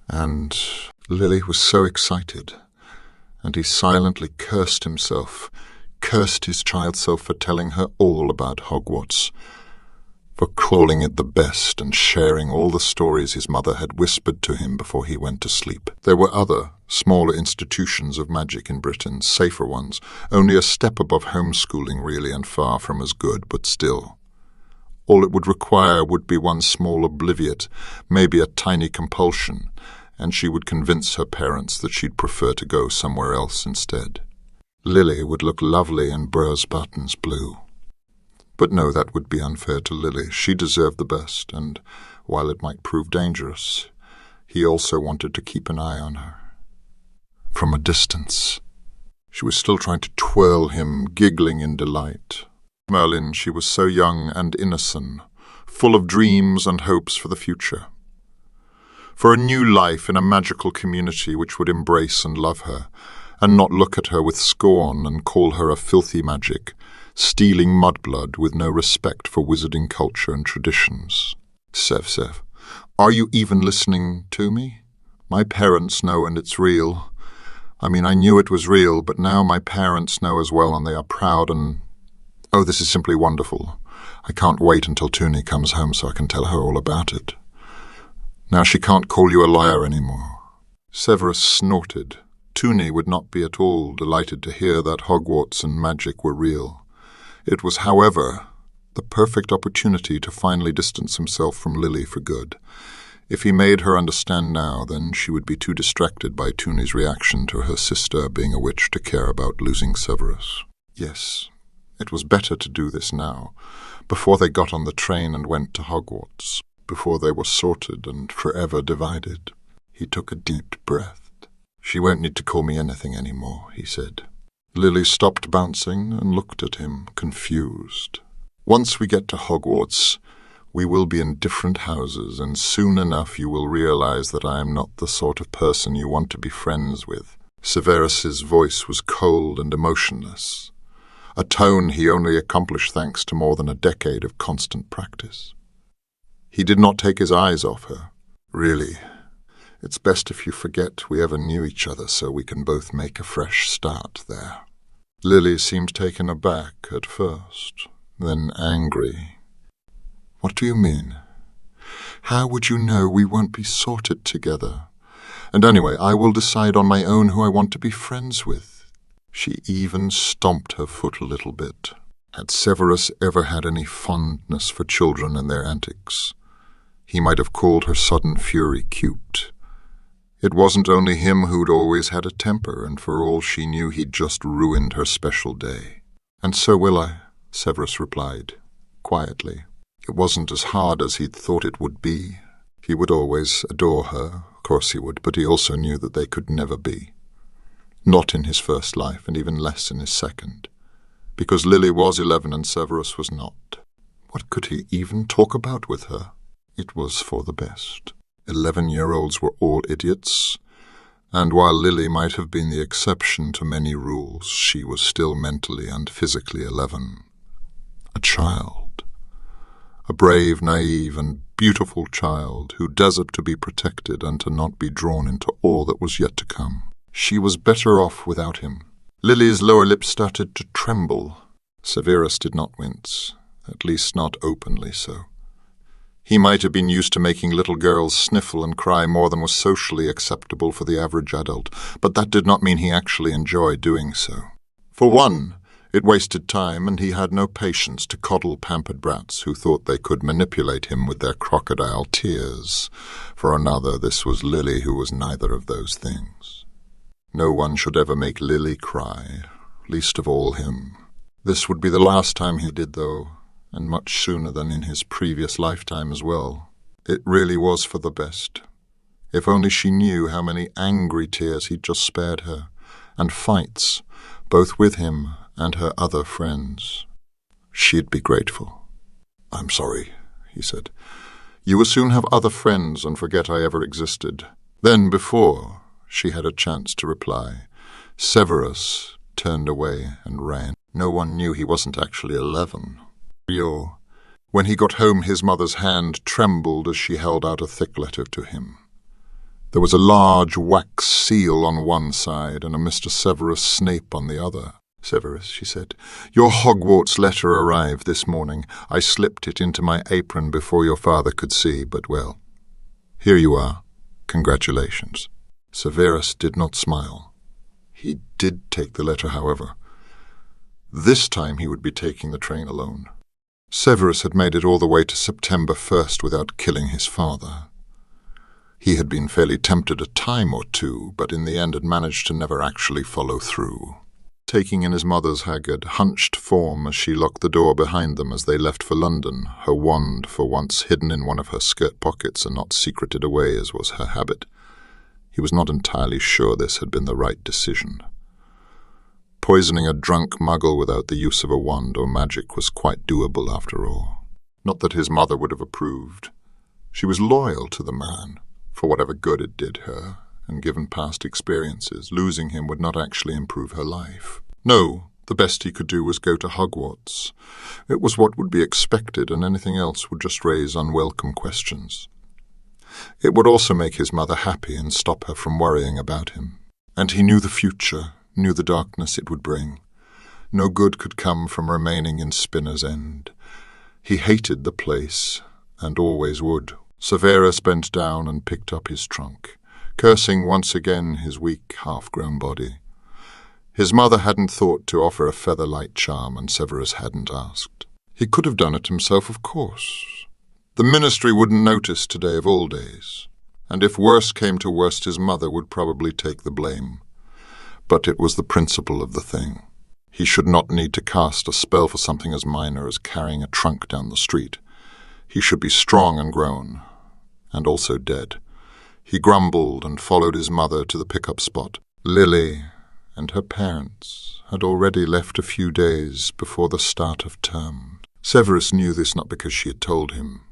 And Lily was so excited, and he silently cursed himself, cursed his child self for telling her all about Hogwarts, for calling it the best and sharing all the stories his mother had whispered to him before he went to sleep. There were other, smaller institutions of magic in Britain, safer ones, only a step above homeschooling really and far from as good, but still. All it would require would be one small obliviate, maybe a tiny compulsion, and she would convince her parents that she'd prefer to go somewhere else instead. Lily would look lovely in Burr's buttons blue. But no, that would be unfair to Lily. She deserved the best, and while it might prove dangerous, he also wanted to keep an eye on her. From a distance, she was still trying to twirl him, giggling in delight. Merlin, she was so young and innocent, full of dreams and hopes for the future. For a new life in a magical community which would embrace and love her, and not look at her with scorn and call her a filthy magic, stealing mudblood with no respect for wizarding culture and traditions. Sev, are you even listening to me? My parents know, and it's real. I mean, I knew it was real, but now my parents know as well, and they are proud, and... Oh, this is simply wonderful. I can't wait until Toonie comes home so I can tell her all about it. Now she can't call you a liar anymore. Severus snorted. Toonie would not be at all delighted to hear that Hogwarts and magic were real. It was, however, the perfect opportunity to finally distance himself from Lily for good. If he made her understand now, then she would be too distracted by Toonie's reaction to her sister being a witch to care about losing Severus. Yes, it was better to do this now, before they got on the train and went to Hogwarts, before they were sorted and forever divided. He took a deep breath. She won't need to call me anything anymore, he said. Lily stopped bouncing and looked at him, confused. Once we get to Hogwarts, we will be in different houses, and soon enough you will realize that I am not the sort of person you want to be friends with. Severus's voice was cold and emotionless, a tone he only accomplished thanks to more than a decade of constant practice. He did not take his eyes off her. Really, it's best if you forget we ever knew each other so we can both make a fresh start there. Lily seemed taken aback at first, then angry. What do you mean? How would you know we won't be sorted together? And anyway, I will decide on my own who I want to be friends with. She even stomped her foot a little bit. Had Severus ever had any fondness for children and their antics? He might have called her sudden fury cute. It wasn't only him who'd always had a temper, and for all she knew he'd just ruined her special day. And so will I, Severus replied, quietly. It wasn't as hard as he'd thought it would be. He would always adore her, of course he would, but he also knew that they could never be. Not in his first life, and even less in his second. Because Lily was 11 and Severus was not. What could he even talk about with her? It was for the best. 11-year-olds were all idiots, and while Lily might have been the exception to many rules, she was still mentally and physically 11. A child. A brave, naive, and beautiful child who deserved to be protected and to not be drawn into all that was yet to come. She was better off without him. Lily's lower lip started to tremble. Severus did not wince, at least not openly so. He might have been used to making little girls sniffle and cry more than was socially acceptable for the average adult, but that did not mean he actually enjoyed doing so. For one, it wasted time, and he had no patience to coddle pampered brats who thought they could manipulate him with their crocodile tears. For another, this was Lily, who was neither of those things. No one should ever make Lily cry, least of all him. This would be the last time he did, though, and much sooner than in his previous lifetime as well. It really was for the best. If only she knew how many angry tears he'd just spared her, and fights, both with him and her other friends. She'd be grateful. "I'm sorry," he said. "You will soon have other friends and forget I ever existed." Then, before she had a chance to reply, Severus turned away and ran. No one knew he wasn't actually 11. When he got home, his mother's hand trembled as she held out a thick letter to him. There was a large wax seal on one side and a Mr. Severus Snape on the other. "Severus," she said, "your Hogwarts letter arrived this morning. I slipped it into my apron before your father could see, but well, here you are. Congratulations." Severus did not smile. He did take the letter, however. This time he would be taking the train alone. Severus had made it all the way to September 1st without killing his father. He had been fairly tempted a time or two, but in the end had managed to never actually follow through. Taking in his mother's haggard, hunched form as she locked the door behind them as they left for London, her wand for once hidden in one of her skirt pockets and not secreted away as was her habit, he was not entirely sure this had been the right decision. Poisoning a drunk muggle without the use of a wand or magic was quite doable after all. Not that his mother would have approved. She was loyal to the man, for whatever good it did her, and given past experiences, losing him would not actually improve her life. No, the best he could do was go to Hogwarts. It was what would be expected, and anything else would just raise unwelcome questions. It would also make his mother happy and stop her from worrying about him. And he knew the future, knew the darkness it would bring. No good could come from remaining in Spinner's End. He hated the place, and always would. Severus bent down and picked up his trunk, cursing once again his weak, half-grown body. His mother hadn't thought to offer a feather-light charm, and Severus hadn't asked. He could have done it himself, of course. The ministry wouldn't notice today of all days, and if worse came to worst, his mother would probably take the blame. But it was the principle of the thing. He should not need to cast a spell for something as minor as carrying a trunk down the street. He should be strong and grown, and also dead. He grumbled and followed his mother to the pickup spot. Lily and her parents had already left a few days before the start of term. Severus knew this not because she had told him.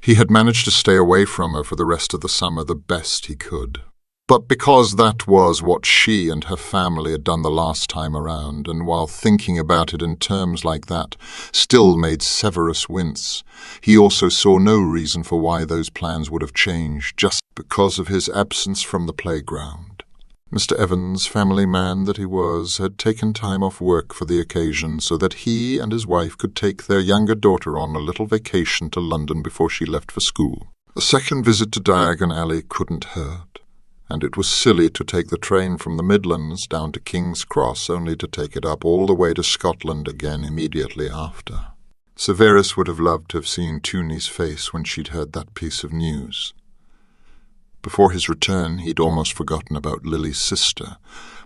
He had managed to stay away from her for the rest of the summer the best he could. But because that was what she and her family had done the last time around, and while thinking about it in terms like that still made Severus wince, he also saw no reason for why those plans would have changed just because of his absence from the playground. Mr. Evans, family man that he was, had taken time off work for the occasion so that he and his wife could take their younger daughter on a little vacation to London before she left for school. A second visit to Diagon Alley couldn't hurt, and it was silly to take the train from the Midlands down to King's Cross only to take it up all the way to Scotland again immediately after. Severus would have loved to have seen Toonie's face when she'd heard that piece of news. Before his return, he'd almost forgotten about Lily's sister,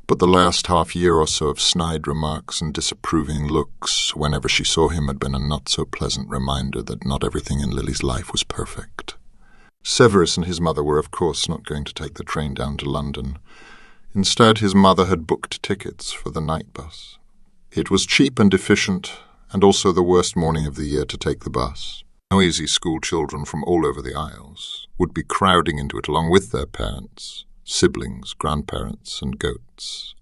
but the last half-year or so of snide remarks and disapproving looks whenever she saw him had been a not-so-pleasant reminder that not everything in Lily's life was perfect. Severus and his mother were, of course, not going to take the train down to London. Instead, his mother had booked tickets for the night bus. It was cheap and efficient, and also the worst morning of the year to take the bus. Noisy school children from all over the Isles would be crowding into it along with their parents, siblings, grandparents, and goats,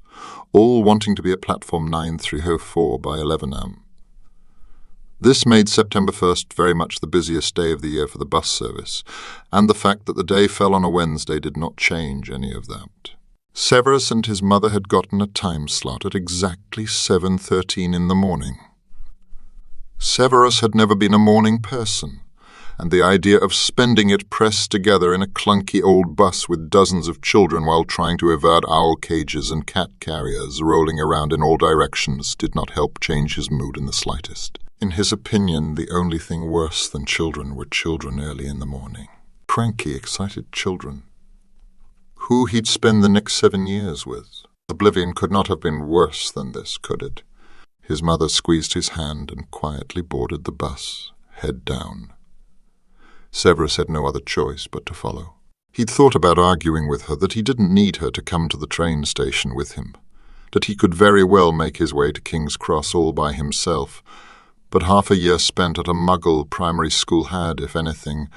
all wanting to be at platform 9304 by 11 am. This made September 1st very much the busiest day of the year for the bus service, and the fact that the day fell on a Wednesday did not change any of that. Severus and his mother had gotten a time slot at exactly 7:13 in the morning. Severus had never been a morning person, and the idea of spending it pressed together in a clunky old bus with dozens of children while trying to evade owl cages and cat carriers rolling around in all directions did not help change his mood in the slightest. In his opinion, the only thing worse than children were children early in the morning. Cranky, excited children. Who he'd spend the next 7 years with. Oblivion could not have been worse than this, could it? His mother squeezed his hand and quietly boarded the bus, head down. Severus had no other choice but to follow. He'd thought about arguing with her that he didn't need her to come to the train station with him, that he could very well make his way to King's Cross all by himself, but half a year spent at a Muggle primary school had, if anything,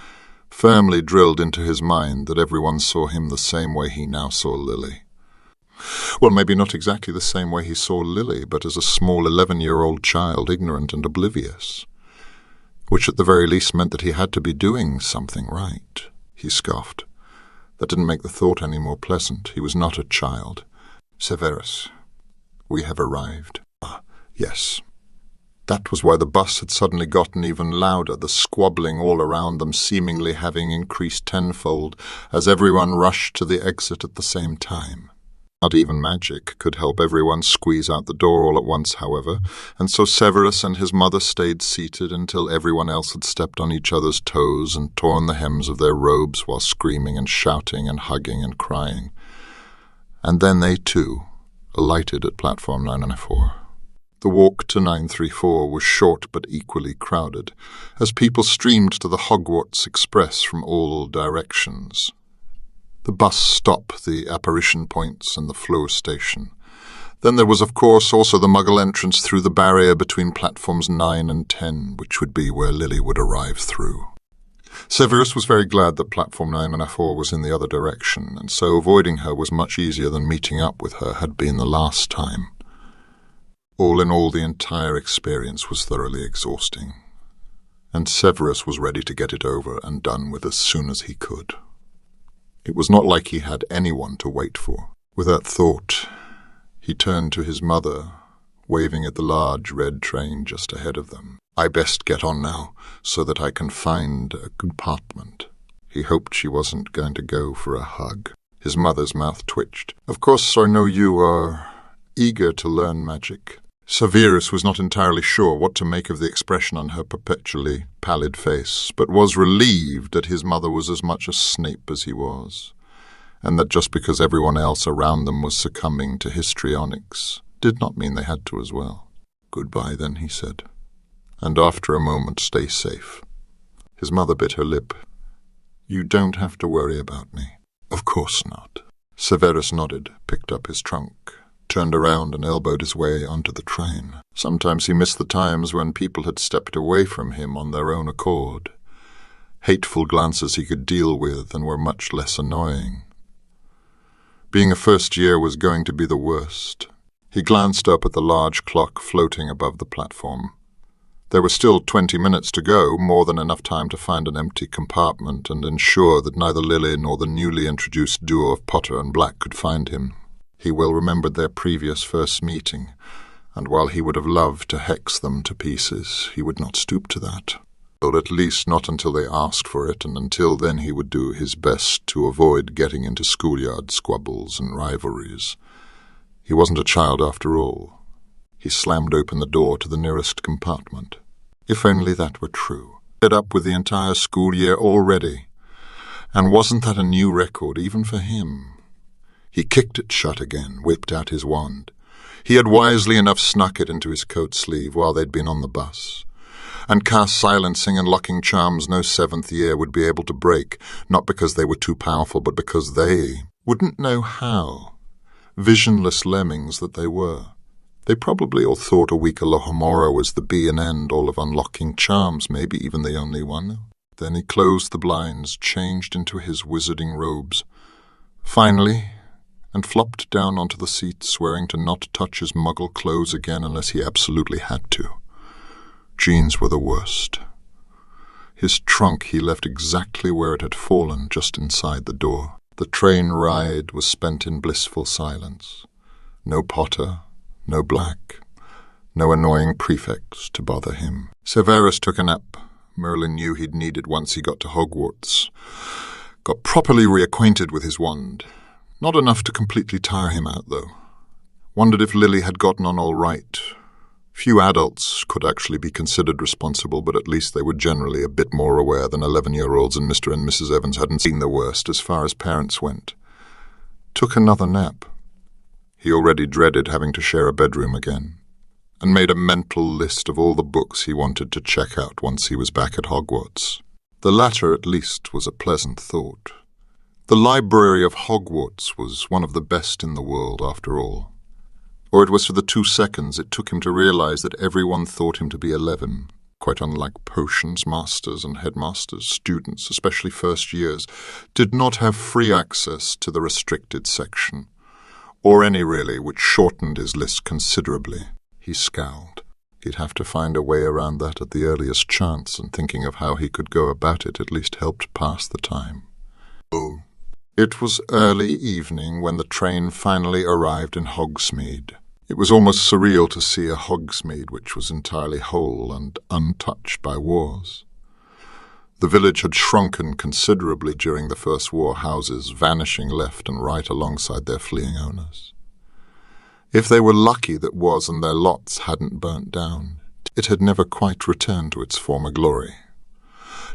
firmly drilled into his mind that everyone saw him the same way he now saw Lily. Well, maybe not exactly the same way he saw Lily, but as a small 11-year-old child, ignorant and oblivious, which at the very least meant that he had to be doing something right. He scoffed. That didn't make the thought any more pleasant. He was not a child. Severus, we have arrived. Ah, yes. That was why the bus had suddenly gotten even louder, the squabbling all around them seemingly having increased tenfold as everyone rushed to the exit at the same time. Not even magic could help everyone squeeze out the door all at once, however, and so Severus and his mother stayed seated until everyone else had stepped on each other's toes and torn the hems of their robes while screaming and shouting and hugging and crying. And then they, too, alighted at platform 994. The walk to 934 was short but equally crowded, as people streamed to the Hogwarts Express from all directions. The bus stop, the apparition points, and the floor station. Then there was, of course, also the Muggle entrance through the barrier between platforms 9 and 10, which would be where Lily would arrive through. Severus was very glad that platform 994 was in the other direction, and so avoiding her was much easier than meeting up with her had been the last time. All in all, the entire experience was thoroughly exhausting, and Severus was ready to get it over and done with as soon as he could. It was not like he had anyone to wait for. With that thought, he turned to his mother, waving at the large red train just ahead of them. "I best get on now, so that I can find a compartment." He hoped she wasn't going to go for a hug. His mother's mouth twitched. "Of course, I know you are eager to learn magic." Severus was not entirely sure what to make of the expression on her perpetually pallid face, but was relieved that his mother was as much a Snape as he was, and that just because everyone else around them was succumbing to histrionics did not mean they had to as well. "Goodbye, then," he said, "and after a moment stay safe." His mother bit her lip. "You don't have to worry about me." "Of course not." Severus nodded, picked up his trunk, turned around and elbowed his way onto the train. Sometimes he missed the times when people had stepped away from him on their own accord. Hateful glances he could deal with and were much less annoying. Being a first year was going to be the worst. He glanced up at the large clock floating above the platform. There was still 20 minutes to go, more than enough time to find an empty compartment and ensure that neither Lily nor the newly introduced duo of Potter and Black could find him. He well remembered their previous first meeting, and while he would have loved to hex them to pieces, he would not stoop to that. Or at least not until they asked for it, and until then he would do his best to avoid getting into schoolyard squabbles and rivalries. He wasn't a child after all. He slammed open the door to the nearest compartment. If only that were true. Fed up with the entire school year already. And wasn't that a new record even for him? He kicked it shut again, whipped out his wand. He had wisely enough snuck it into his coat sleeve while they'd been on the bus, and cast silencing and locking charms no 7th year would be able to break, not because they were too powerful, but because they wouldn't know how. Visionless lemmings that they were. They probably all thought a weak Alohomora was the be and end all of unlocking charms, maybe even the only one. Then he closed the blinds, changed into his wizarding robes. Finally, and flopped down onto the seat, swearing to not touch his muggle clothes again unless he absolutely had to. Jeans were the worst. His trunk he left exactly where it had fallen, just inside the door. The train ride was spent in blissful silence. No Potter, no Black, no annoying prefects to bother him. Severus took a nap Merlin knew he'd need it once he got to Hogwarts. Got properly reacquainted with his wand. Not enough to completely tire him out, though. Wondered if Lily had gotten on all right. Few adults could actually be considered responsible, but at least they were generally a bit more aware than 11-year-olds, and Mr. and Mrs. Evans hadn't seen the worst as far as parents went. Took another nap. He already dreaded having to share a bedroom again, and made a mental list of all the books he wanted to check out once he was back at Hogwarts. The latter, at least, was a pleasant thought. The library of Hogwarts was one of the best in the world, after all. Or it was for the 2 seconds it took him to realize that everyone thought him to be 11. Quite unlike potions masters and headmasters, students, especially first years, did not have free access to the restricted section, or any really, which shortened his list considerably. He scowled. He'd have to find a way around that at the earliest chance, and thinking of how he could go about it at least helped pass the time. Oh. It was early evening when the train finally arrived in Hogsmeade. It was almost surreal to see a Hogsmeade which was entirely whole and untouched by wars. The village had shrunken considerably during the First War, houses vanishing left and right alongside their fleeing owners. If they were lucky that was and their lots hadn't burnt down, it had never quite returned to its former glory.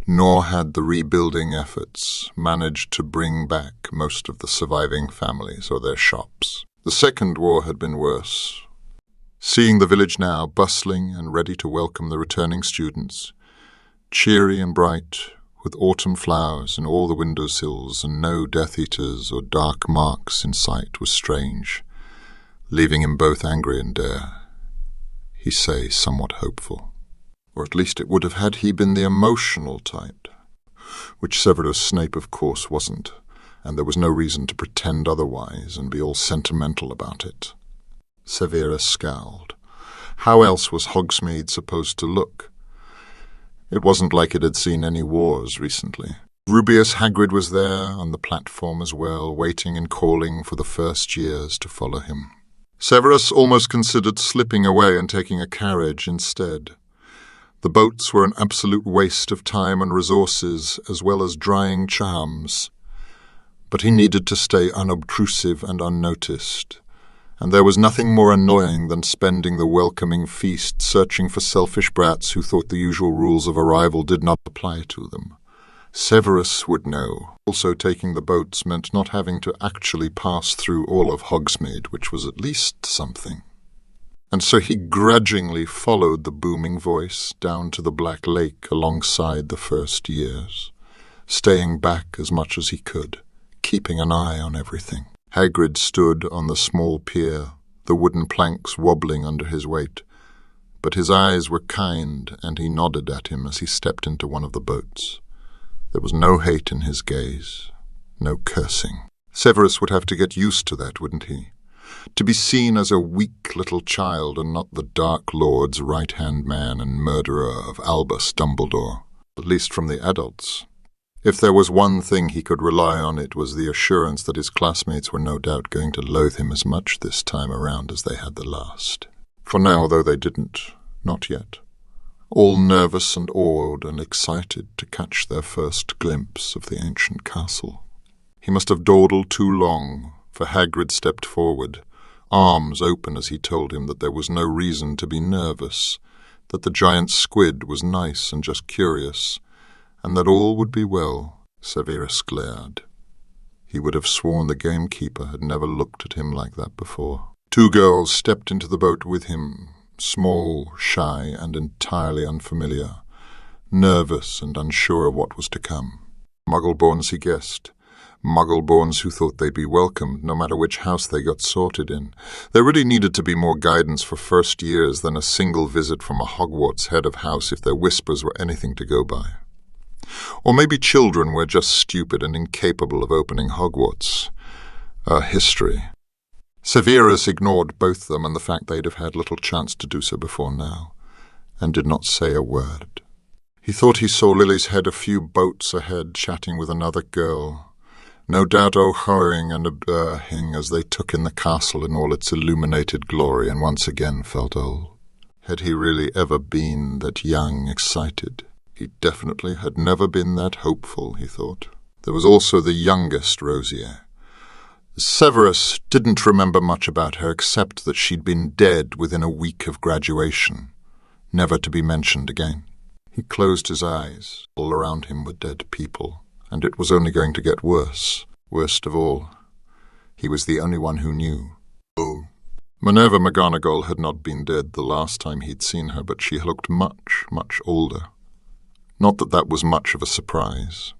Nor had the rebuilding efforts managed to bring back most of the surviving families or their shops. The Second War had been worse. Seeing the village now bustling and ready to welcome the returning students, cheery and bright, with autumn flowers in all the windowsills and no Death Eaters or dark marks in sight, was strange, leaving him both angry and he say, somewhat hopeful. Or at least it would have had he been the emotional type, which Severus Snape of course wasn't, and there was no reason to pretend otherwise and be all sentimental about it. Severus scowled. How else was Hogsmeade supposed to look? It wasn't like it had seen any wars recently. Rubeus Hagrid was there on the platform as well, waiting and calling for the first years to follow him. Severus almost considered slipping away and taking a carriage instead. The boats were an absolute waste of time and resources, as well as drying charms. But he needed to stay unobtrusive and unnoticed, and there was nothing more annoying than spending the welcoming feast searching for selfish brats who thought the usual rules of arrival did not apply to them. Severus would know. Also, taking the boats meant not having to actually pass through all of Hogsmeade, which was at least something. And so he grudgingly followed the booming voice down to the Black Lake alongside the first years, staying back as much as he could, keeping an eye on everything. Hagrid stood on the small pier, the wooden planks wobbling under his weight, but his eyes were kind, and he nodded at him as he stepped into one of the boats. There was no hate in his gaze, no cursing. Severus would have to get used to that, wouldn't he? To be seen as a weak little child and not the Dark Lord's right-hand man and murderer of Albus Dumbledore, at least from the adults. If there was one thing he could rely on, it was the assurance that his classmates were no doubt going to loathe him as much this time around as they had the last. For now, though they didn't, not yet. All nervous and awed and excited to catch their first glimpse of the ancient castle. He must have dawdled too long, for Hagrid stepped forward, arms open as he told him that there was no reason to be nervous, that the giant squid was nice and just curious, and that all would be well. Severus glared. He would have sworn the gamekeeper had never looked at him like that before. Two girls stepped into the boat with him, small, shy, and entirely unfamiliar, nervous and unsure of what was to come. Muggle-borns, he guessed. Muggle-borns who thought they'd be welcomed no matter which house they got sorted in. There really needed to be more guidance for first years than a single visit from a Hogwarts head of house if their whispers were anything to go by. Or maybe children were just stupid and incapable of opening Hogwarts. History. Severus ignored both them and the fact they'd have had little chance to do so before now, and did not say a word. He thought he saw Lily's head a few boats ahead, chatting with another girl, no doubt oh-hoing and a-hing as they took in the castle in all its illuminated glory, and once again felt old. Had he really ever been that young, excited? He definitely had never been that hopeful, he thought. There was also the youngest Rosier. Severus didn't remember much about her except that she'd been dead within a week of graduation, never to be mentioned again. He closed his eyes. All around him were dead people, and it was only going to get worse. Worst of all, he was the only one who knew. Oh. Minerva McGonagall had not been dead the last time he'd seen her, but she looked much, much older. Not that that was much of a surprise.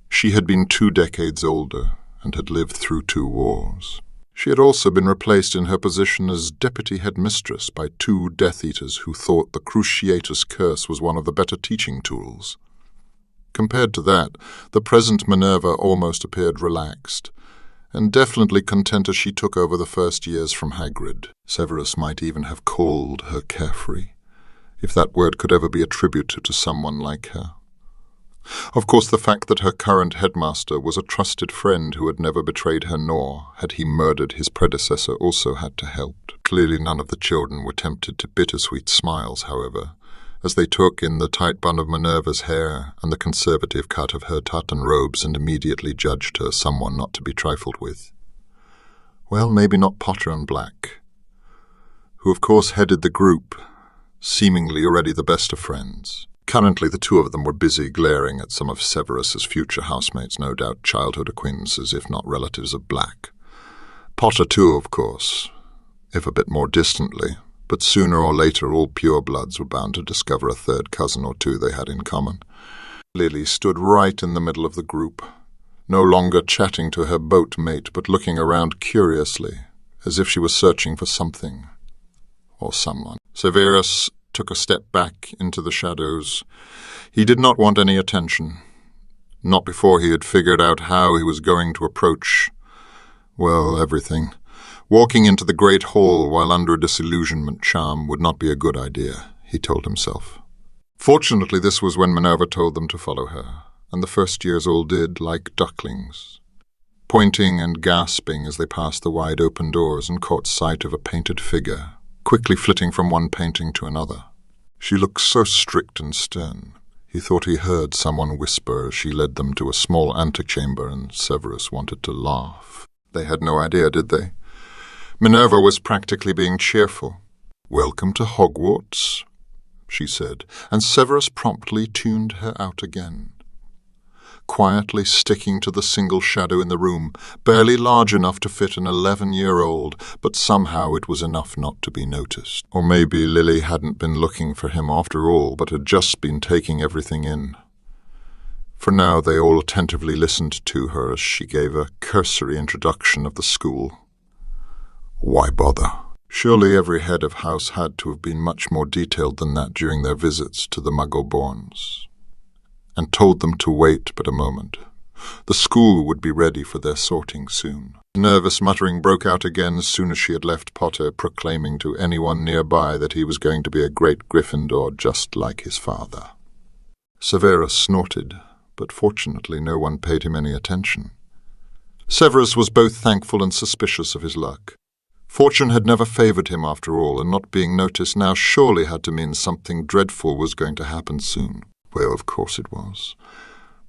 She had been 2 decades older, and had lived through 2 wars. She had also been replaced in her position as deputy headmistress by 2 Death Eaters who thought the Cruciatus Curse was one of the better teaching tools. Compared to that, the present Minerva almost appeared relaxed, and definitely content as she took over the first years from Hagrid. Severus might even have called her carefree, if that word could ever be attributed to someone like her. Of course, the fact that her current headmaster was a trusted friend who had never betrayed her nor had he murdered his predecessor also had to help. Clearly none of the children were tempted to bittersweet smiles, however, as they took in the tight bun of Minerva's hair and the conservative cut of her tartan robes and immediately judged her someone not to be trifled with. Well, maybe not Potter and Black, who of course headed the group, seemingly already the best of friends. Currently the two of them were busy glaring at some of Severus's future housemates, no doubt childhood acquaintances if not relatives of Black. Potter too, of course, if a bit more distantly, but sooner or later all purebloods were bound to discover a third cousin or two they had in common. Lily stood right in the middle of the group, no longer chatting to her boat mate, but looking around curiously, as if she was searching for something or someone. Severus took a step back into the shadows. He did not want any attention, not before he had figured out how he was going to approach, well, everything. Walking into the great hall while under a disillusionment charm would not be a good idea, he told himself. Fortunately, this was when Minerva told them to follow her, and the first years all did like ducklings, pointing and gasping as they passed the wide open doors and caught sight of a painted figure, quickly flitting from one painting to another. She looked so strict and stern. He thought he heard someone whisper as she led them to a small antechamber, and Severus wanted to laugh. They had no idea, did they? Minerva was practically being cheerful. "Welcome to Hogwarts," she said, and Severus promptly tuned her out again. Quietly sticking to the single shadow in the room, barely large enough to fit an 11-year-old, but somehow it was enough not to be noticed. Or maybe Lily hadn't been looking for him after all, but had just been taking everything in. For now they all attentively listened to her as she gave a cursory introduction of the school. Why bother? Surely every head of house had to have been much more detailed than that during their visits to the Muggle-borns, and told them to wait but a moment. The school would be ready for their sorting soon. Nervous muttering broke out again as soon as she had left Potter, proclaiming to anyone nearby that he was going to be a great Gryffindor just like his father. Severus snorted, but fortunately no one paid him any attention. Severus was both thankful and suspicious of his luck. Fortune had never favoured him after all, and not being noticed now surely had to mean something dreadful was going to happen soon. Well, of course it was.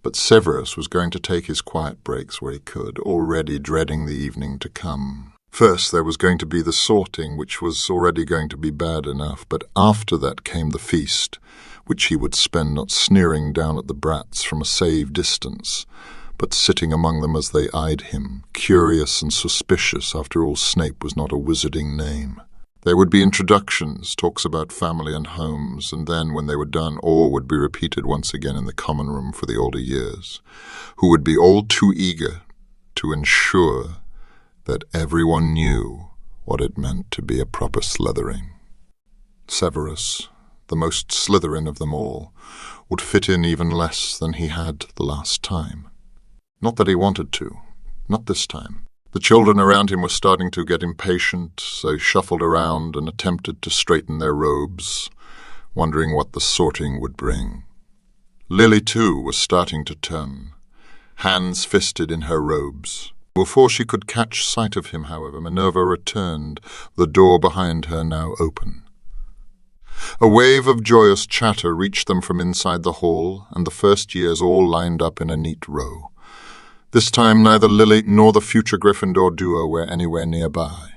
But Severus was going to take his quiet breaks where he could, already dreading the evening to come. First there was going to be the sorting, which was already going to be bad enough, but after that came the feast, which he would spend not sneering down at the brats from a safe distance, but sitting among them as they eyed him, curious and suspicious. After all, Snape was not a wizarding name. There would be introductions, talks about family and homes, and then, when they were done, all would be repeated once again in the common room for the older years, who would be all too eager to ensure that everyone knew what it meant to be a proper Slytherin. Severus, the most Slytherin of them all, would fit in even less than he had the last time. Not that he wanted to, not this time. The children around him were starting to get impatient, so he shuffled around and attempted to straighten their robes, wondering what the sorting would bring. Lily, too, was starting to turn, hands fisted in her robes. Before she could catch sight of him, however, Minerva returned, the door behind her now open. A wave of joyous chatter reached them from inside the hall, and the first years all lined up in a neat row. This time neither Lily nor the future Gryffindor duo were anywhere nearby.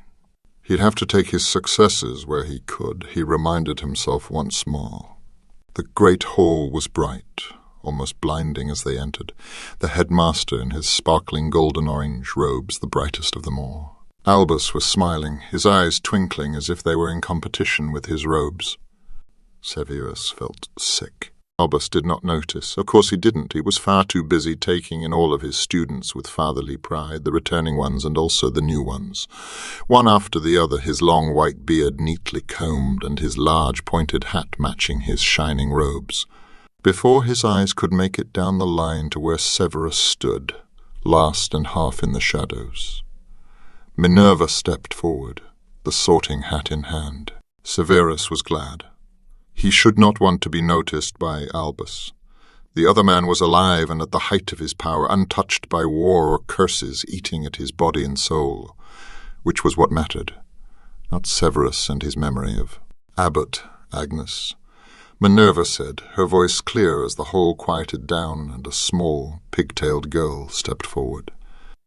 He'd have to take his successes where he could, he reminded himself once more. The great hall was bright, almost blinding as they entered, the headmaster in his sparkling golden-orange robes, the brightest of them all. Albus was smiling, his eyes twinkling as if they were in competition with his robes. Severus felt sick. Albus did not notice. Of course he didn't. He was far too busy taking in all of his students with fatherly pride, the returning ones and also the new ones. One after the other, his long white beard neatly combed and his large pointed hat matching his shining robes. Before his eyes could make it down the line to where Severus stood, last and half in the shadows, Minerva stepped forward, the sorting hat in hand. Severus was glad. He should not want to be noticed by Albus. The other man was alive and at the height of his power, untouched by war or curses eating at his body and soul, which was what mattered, not Severus and his memory of Abbot Agnes, Minerva said, her voice clear as the hall quieted down and a small, pigtailed girl stepped forward.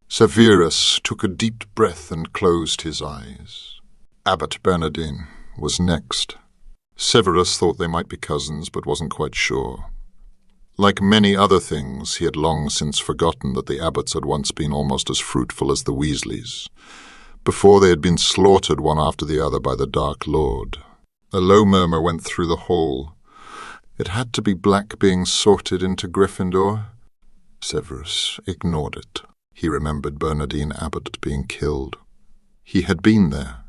Severus took a deep breath and closed his eyes. Abbot Bernardine was next. Severus thought they might be cousins, but wasn't quite sure. Like many other things, he had long since forgotten that the abbots had once been almost as fruitful as the Weasleys, before they had been slaughtered one after the other by the Dark Lord. A low murmur went through the hall. It had to be Black being sorted into Gryffindor. Severus ignored it. He remembered Bernardine Abbot being killed. He had been there.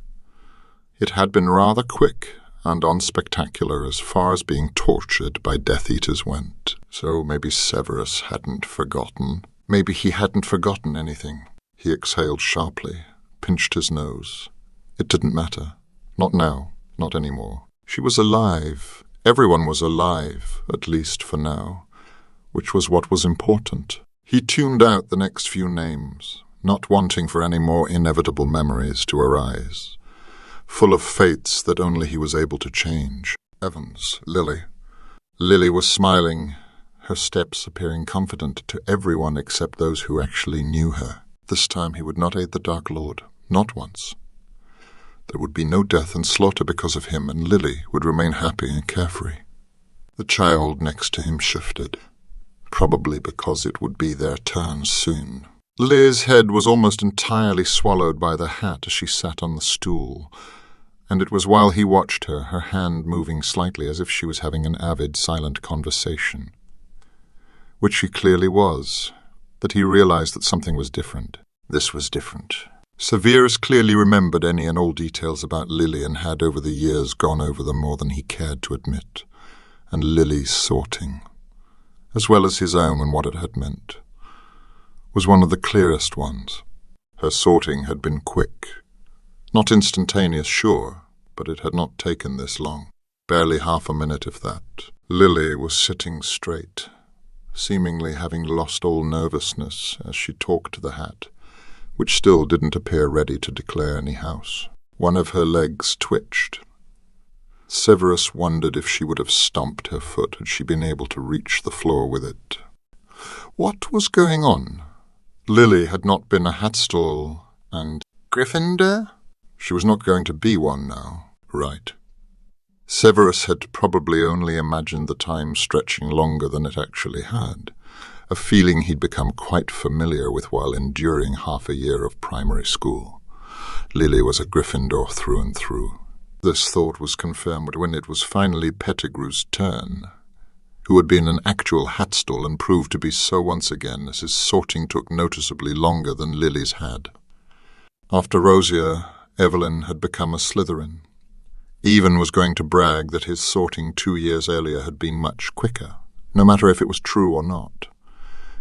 It had been rather quick and unspectacular as far as being tortured by Death Eaters went. So maybe Severus hadn't forgotten. Maybe he hadn't forgotten anything. He exhaled sharply, pinched his nose. It didn't matter. Not now. Not anymore. She was alive. Everyone was alive, at least for now, which was what was important. He tuned out the next few names, not wanting for any more inevitable memories to arise, full of fates that only he was able to change. Evans, Lily. Lily was smiling, her steps appearing confident to everyone except those who actually knew her. This time he would not aid the Dark Lord, not once. There would be no death and slaughter because of him, and Lily would remain happy and carefree. The child next to him shifted, probably because it would be their turn soon. Lily's head was almost entirely swallowed by the hat as she sat on the stool, and it was while he watched her, her hand moving slightly as if she was having an avid, silent conversation, which she clearly was, that he realized that something was different. This was different. Severus clearly remembered any and all details about Lily and had over the years gone over them more than he cared to admit, and Lily's sorting, as well as his own and what it had meant, was one of the clearest ones. Her sorting had been quick. Not instantaneous, sure, but it had not taken this long. Barely half a minute, if that. Lily was sitting straight, seemingly having lost all nervousness as she talked to the hat, which still didn't appear ready to declare any house. One of her legs twitched. Severus wondered if she would have stomped her foot had she been able to reach the floor with it. What was going on? Lily had not been a Hatstall, and Gryffindor? She was not going to be one now, right? Severus had probably only imagined the time stretching longer than it actually had, a feeling he'd become quite familiar with while enduring half a year of primary school. Lily was a Gryffindor through and through. This thought was confirmed when it was finally Pettigrew's turn, who had been an actual Hatstall and proved to be so once again as his sorting took noticeably longer than Lily's had. After Rosier, Evelyn had become a Slytherin. Even was going to brag that his sorting 2 years earlier had been much quicker, no matter if it was true or not.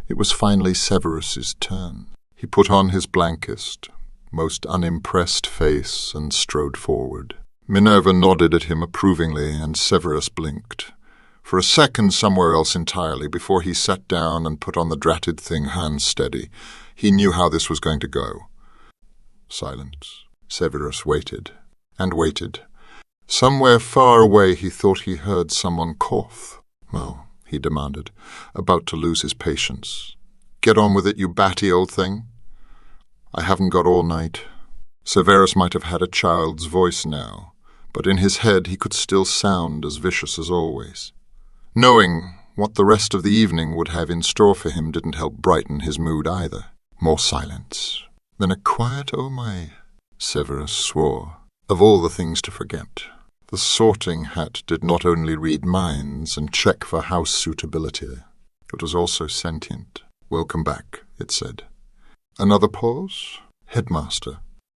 It was finally Severus's turn. He put on his blankest, most unimpressed face and strode forward. Minerva nodded at him approvingly, and Severus blinked. For a second somewhere else entirely, before he sat down and put on the dratted thing hands steady. He knew how this was going to go. Silence. Severus waited, and waited. Somewhere far away he thought he heard someone cough. "Well," he demanded, about to lose his patience. "Get on with it, you batty old thing." "I haven't got all night." Severus might have had a child's voice now, but in his head he could still sound as vicious as always. Knowing what the rest of the evening would have in store for him didn't help brighten his mood either. More silence. Then a quiet "oh my," Severus swore. Of all the things to forget, the sorting hat did not only read minds and check for house suitability, it was also sentient. "Welcome back," it said. Another pause. "Headmaster."